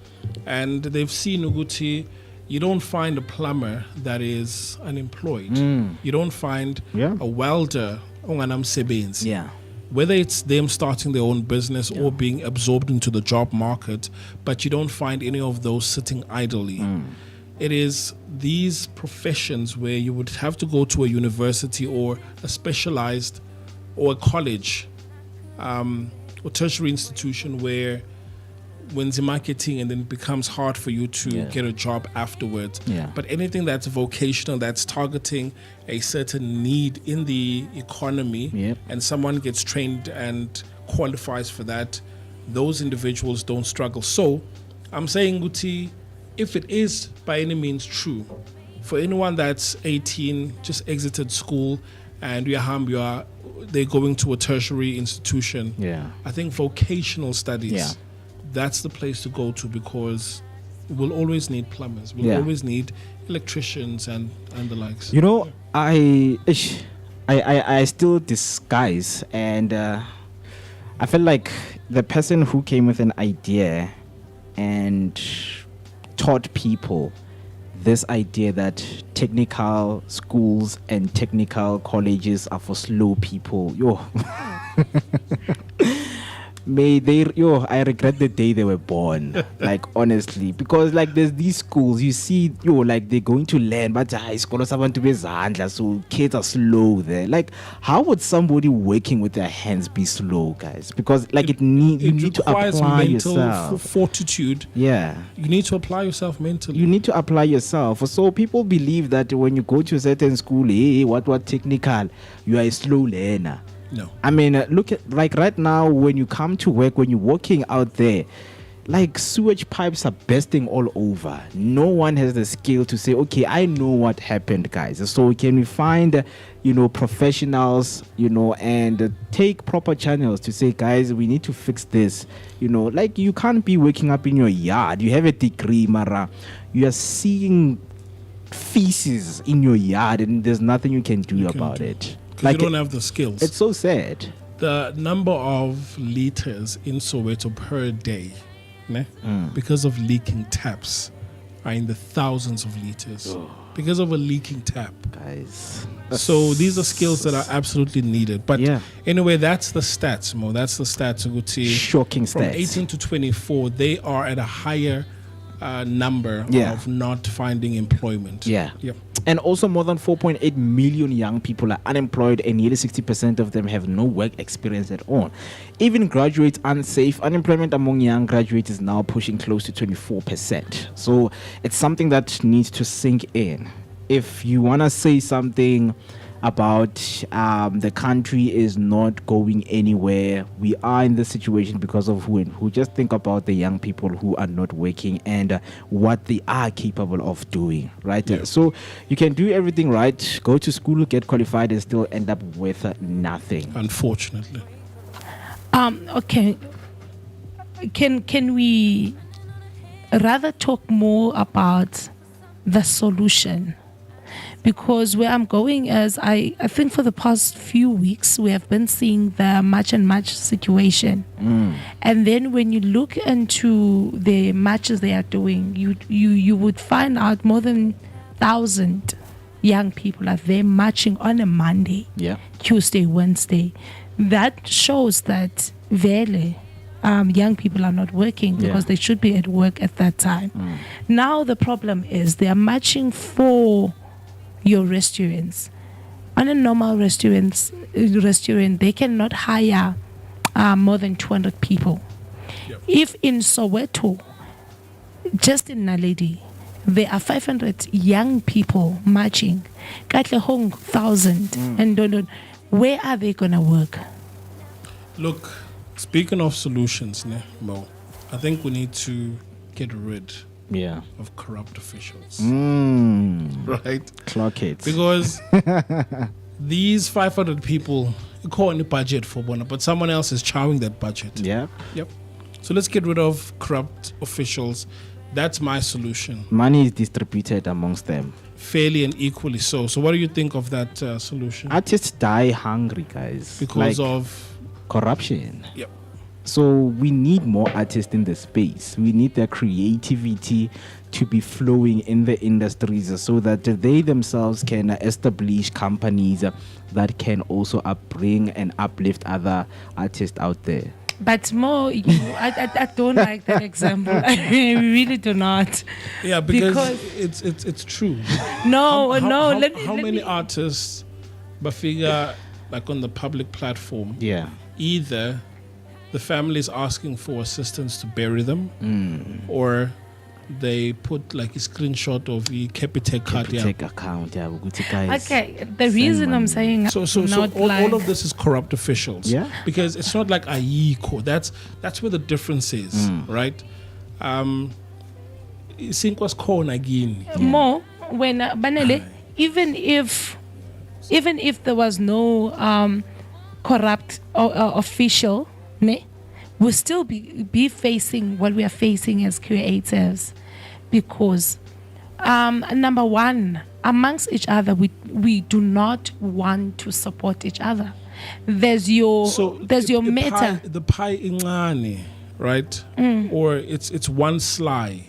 And they've seen Uguti, you don't find a plumber that is unemployed. You don't find a welder onganam sebens. Whether it's them starting their own business or being absorbed into the job market, but you don't find any of those sitting idly. It is these professions where you would have to go to a university or a specialized or a college or tertiary institution where when the marketing, and then it becomes hard for you to get a job afterwards. But anything that's vocational, that's targeting a certain need in the economy, and someone gets trained and qualifies for that, those individuals don't struggle. So I'm saying, Guti, if it is by any means true, for anyone that's 18, just exited school, and they're going to a tertiary institution, I think vocational studies, that's the place to go to, because we'll always need plumbers, we'll always need electricians and the likes. I still disguise, and I feel like the person who came with an idea and taught people this idea that technical schools and technical colleges are for slow people. I regret the day they were born. Like, honestly, because like there's these schools, you see, like they're going to learn, but so kids are slow there. Like, how would somebody working with their hands be slow, guys? Because like you need to apply yourself. Fortitude. You need to apply yourself mentally. You need to apply yourself. So people believe that when you go to a certain school, what technical, you are a slow learner. No. I mean, look at, like right now, when you come to work, when you're walking out there, like sewage pipes are bursting all over. No one has the skill to say, okay, I know what happened, guys. So can we find, professionals, and take proper channels to say, guys, we need to fix this. Like you can't be waking up in your yard. You have a degree, Mara. You are seeing feces in your yard and there's nothing you can do about it. Like you don't have the skills. It's so sad. The number of liters in Soweto per day, because of leaking taps, are in the thousands of liters. Because of a leaking tap. Guys. So these are skills that are absolutely needed. But anyway, that's the stats, Mo. That's the stats. Shocking stats. From 18 to 24, they are at a higher number of not finding employment. And also more than 4.8 million young people are unemployed, and nearly 60% of them have no work experience at all. Even graduates unsafe. Unemployment among young graduates is now pushing close to 24%. So it's something that needs to sink in. If you want to say something about the country is not going anywhere. We are in this situation because of who and who. Just think about the young people who are not working and what they are capable of doing, right? Yeah. So you can do everything right, go to school, get qualified, and still end up with nothing. Unfortunately. Okay. Can we rather talk more about the solution? Because where I'm going is I think for the past few weeks we have been seeing the match and match situation. And then when you look into the matches they are doing, you would find out more than 1,000 young people are there matching on a Monday, Tuesday, Wednesday. That shows that really young people are not working because they should be at work at that time. Now the problem is they are matching for your restaurants. On a normal restaurant, they cannot hire more than 200 people. If in Soweto, just in Naledi, there are 500 young people marching, Katlehong 1,000, and where are they going to work? Look, speaking of solutions, Mo, I think we need to get rid of corrupt officials. Right? Clock it. Because these 500 people call in the budget for one, but someone else is chowing that budget. Yep. So let's get rid of corrupt officials. That's my solution. Money is distributed amongst them fairly and equally so. So what do you think of that solution? Artists die hungry, guys, because of corruption. Yep. So we need more artists in the space. We need their creativity to be flowing in the industries so that they themselves can establish companies that can also bring and uplift other artists out there. But more, I don't like that example. I really do not. Yeah, because it's true. No. How many artists, but figure like on the public platform? Yeah. Either the family is asking for assistance to bury them, or they put like a screenshot of the Capitec card. Account. Okay, the reason I'm saying so all of this is corrupt officials. Yeah, because it's not like Ayiko. That's where the difference is, right? Sinkwas corn again. More when Banele, even if there was no corrupt official, we'll still be facing what we are facing as creatives, because number one, amongst each other, we do not want to support each other. There's your meta. The pie ingane, right? Or it's one slice.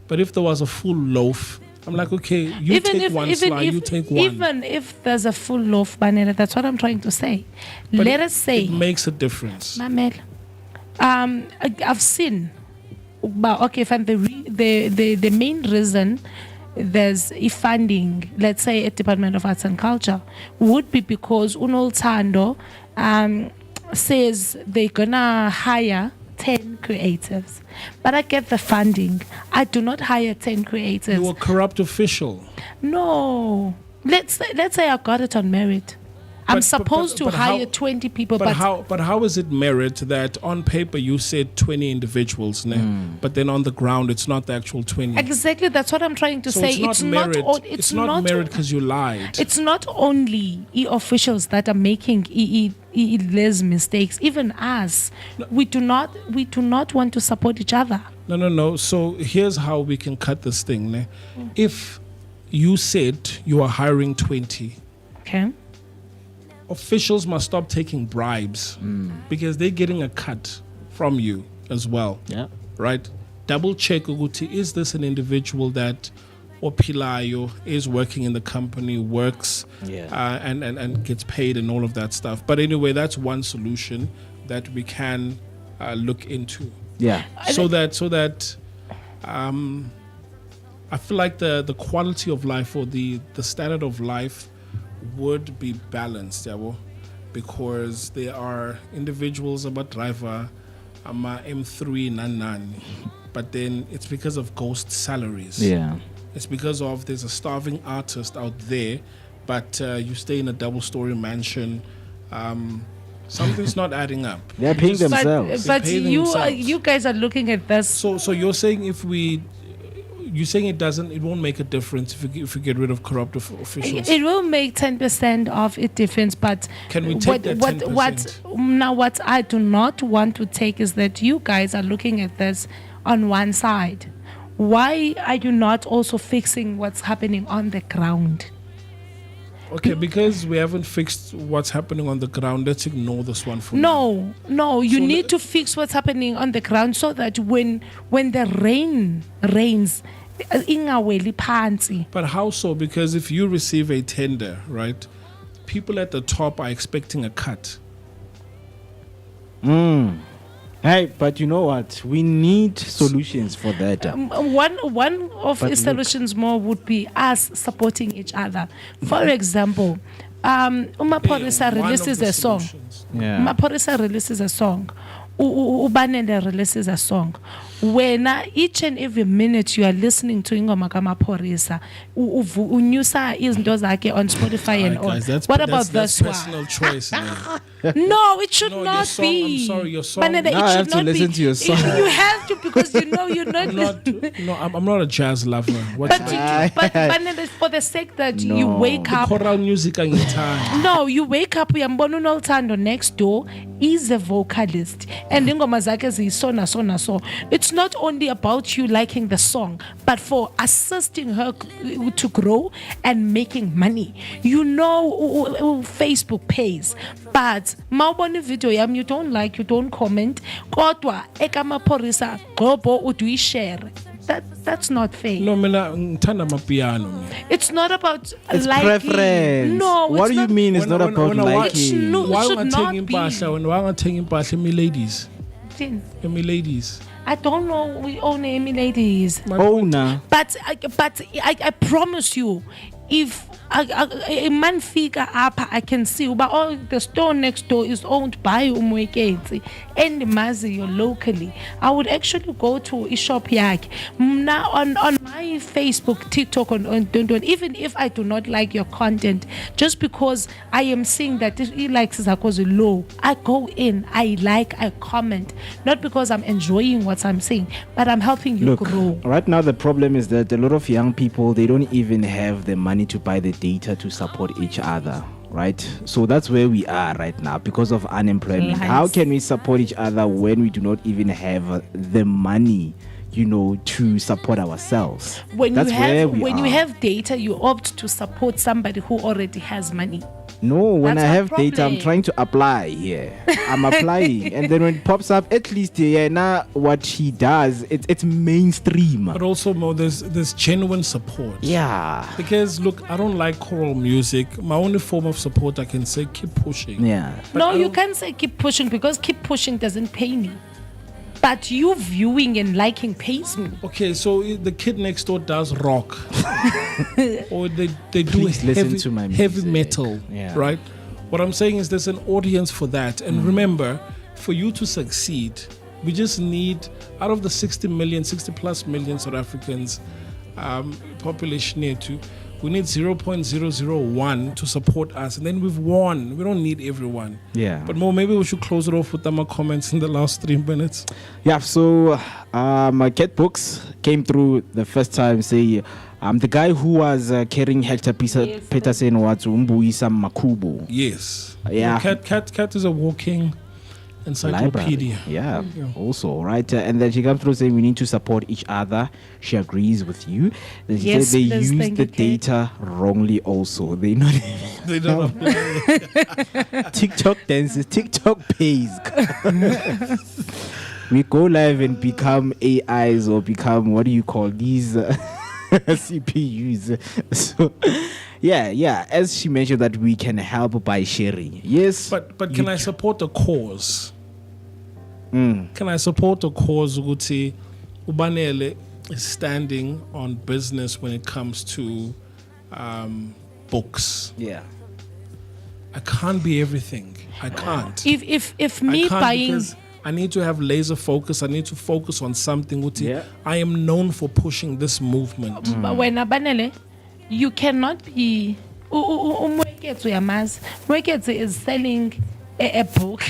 But if there was a full loaf, I'm like, okay, you take one slice, you take one. Even if there's a full loaf, Banela, that's what I'm trying to say. But let us say it makes a difference. Mamel, I've seen, but okay, fine. The main reason there's a funding, let's say at Department of Arts and Culture, would be because Unol Tando says they're gonna hire 10 creatives, but I get the funding. I do not hire 10 creatives. You're a corrupt official. No, let's say I got it on merit. I'm supposed to hire 20 people. But how is it merit that on paper you said 20 individuals, but then on the ground it's not the actual 20? Exactly, that's what I'm trying to say. It's not merit. It's not merit because you lied. It's not only officials that are making less mistakes. Even us, we do not want to support each other. No. So here's how we can cut this thing. If you said you are hiring 20, okay, officials must stop taking bribes because they're getting a cut from you as well. Yeah. Right? Double check, Uguti, is this an individual that Opilayo is working in the company, works and gets paid and all of that stuff. But anyway, that's one solution that we can look into. Yeah. So that I feel like the quality of life or the standard of life would be balanced, because there are individuals about driver, M3 nan, but then it's because of ghost salaries. Yeah, it's because of there's a starving artist out there but you stay in a double-story mansion. Something's not adding up. They're paying themselves. But pay you themselves. you guys are looking at this. So you're saying you're saying it won't make a difference if we get rid of corrupt officials. It will make 10% of a difference, but Can we take that 10%? What I do not want to take is that you guys are looking at this on one side. Why are you not also fixing what's happening on the ground? Okay, because we haven't fixed what's happening on the ground, let's ignore this one for now. No, you So need to fix what's happening on the ground so that when the rain rains, ingaweli phansi. But how so? Because if you receive a tender, right, people at the top are expecting a cut. Hey, but you know what? We need solutions for that. One of But the solutions more would be us supporting each other. For example, Maporisa One of releases the a song. solutions. Yeah. Maporisa releases a song. Ubanele releases a song. When each and every minute you are listening to Ingoma Maporisa, unyusa izinto zakhe on Spotify and all. Guys, that's About that's this one? personal choice, man. No, it should No, not your song- be. I'm sorry, your song- Banele, Now it I should have to not listen be. to your song. You have to, because you're not. I'm not a jazz lover. What's But that? Banele, for the sake that you No. wake up. Choral music and guitar. No, you wake up, uyambona uNolthando next door is a vocalist and ingoma zakhe ziyisona so. It's not only about you liking the song, but for assisting her to grow and making money. You know, Facebook pays, but mawubona video yam, you don't like, you don't comment, kodwa ekamaphorisa gqobo udu share. That's not fair. No, mina ngithanda amapiano. It's not about It's liking. preference. No, What do you mean it's When- not when- about when I watch- liking? No, it Why should am I not taking be. impahla? When why am I taking impahla? Me ladies. Me ladies. I don't know. We own any ladies, Owner. but I promise you, if a man figure up, I can see. But all the store next door is owned by Moeketsi and Mazio locally. I would actually go to a shop yak now on my Facebook, TikTok, on even if I do not like your content, just because I am seeing that he likes Zako's low, I go in, I comment, not because I'm enjoying what I'm saying, but I'm helping you Look, grow. right now the problem is that a lot of young people, they don't even have the money to buy the data to support each other, right? So that's where we are right now because of unemployment. Nice. How can we support each other when we do not even have the money, to support ourselves? When That's where we you are. have data, you opt to support somebody who already has money. No, when That's I our have data, I'm problem. trying to apply here. I'm applying, and then when it pops up, at least now what he does, it's mainstream. But also, Mo, there's genuine support. Yeah, Because look, I don't like choral music. My only form of support, I can say, keep pushing. yeah. No, I you don't- can't say keep pushing, because keep pushing doesn't pay me. But you viewing and liking pays me. Okay, so the kid next door does rock, or they do Please listen heavy, to my heavy music. metal, Yeah. right? What I'm saying is there's an audience for that. And remember, for you to succeed, we just need, out of the 60 plus million South Africans, population here too, we need 0.001 to support us, and then we've won. We don't need everyone. Yeah. But Mo, maybe we should close it off with some comments in the last 3 minutes. Yeah, so Cat Books came through the first time, say the guy who was carrying Hector Peterson was Umbuisa Makubu. Yes. Yeah. Cat is a walking encyclopedia. Library. Yeah, also, right? And then she comes through saying we need to support each other. She agrees with you. Then she Yes, said they please, use thank the you, Kate. data wrongly also. They not They don't apply. TikTok dances, TikTok pays. We go live and become AIs or become, what do you call these CPUs? So yeah, as she mentioned that we can help by sharing. Yes. But can I support a cause? Mm. Can I support a cause? Ukuthi Ubanele is standing on business when it comes to books. Yeah. I can't be everything. I can't. If I me can't buying, because I need to have laser focus. I need to focus on something. Ukuthi Yeah. I am known for pushing this movement. when Abanele, you cannot be Moeketsi is selling a book,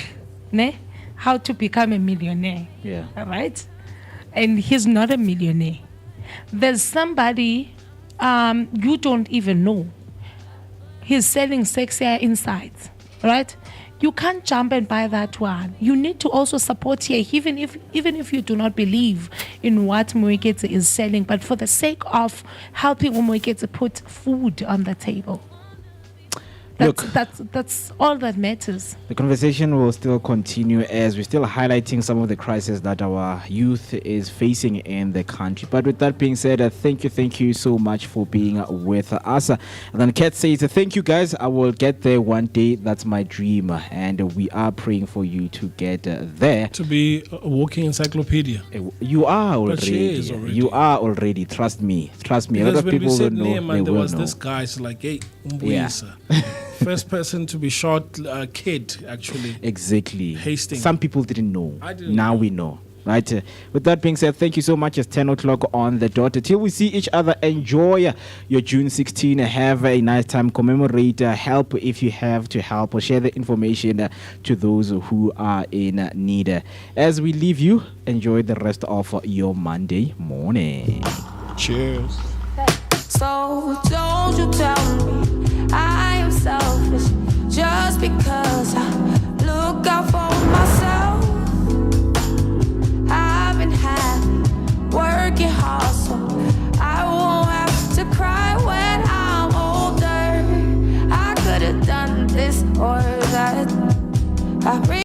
ne? How to become a millionaire. Yeah. All right? And he's not a millionaire. There's somebody you don't even know. He's selling sexier insides, right? You can't jump and buy that one. You need to also support here, even if you do not believe in what Moeketsi is selling, but for the sake of helping Moeketsi put food on the table. That's all that matters. The conversation will still continue as we're still highlighting some of the crises that our youth is facing in the country. But with that being said, thank you so much for being with us. And then Kat says, thank you guys. I will get there one day. That's my dream. And we are praying for you to get there. To be a walking encyclopedia. You are already. But she is already. You are already. Trust me. Because a lot of people don't know. There was know. This guy, so like, hey, yeah. First person to be shot, kid, actually. Exactly. Hastings. Some people didn't know. I didn't now know. we know. Right. With that being said, thank you so much. It's 10 o'clock on the dot. Till we see each other, enjoy your June 16. Have a nice time. Commemorate. Help if you have to help, or share the information to those who are in need. As we leave you, enjoy the rest of your Monday morning. Cheers. So don't you tell me I am selfish just because I look out for myself.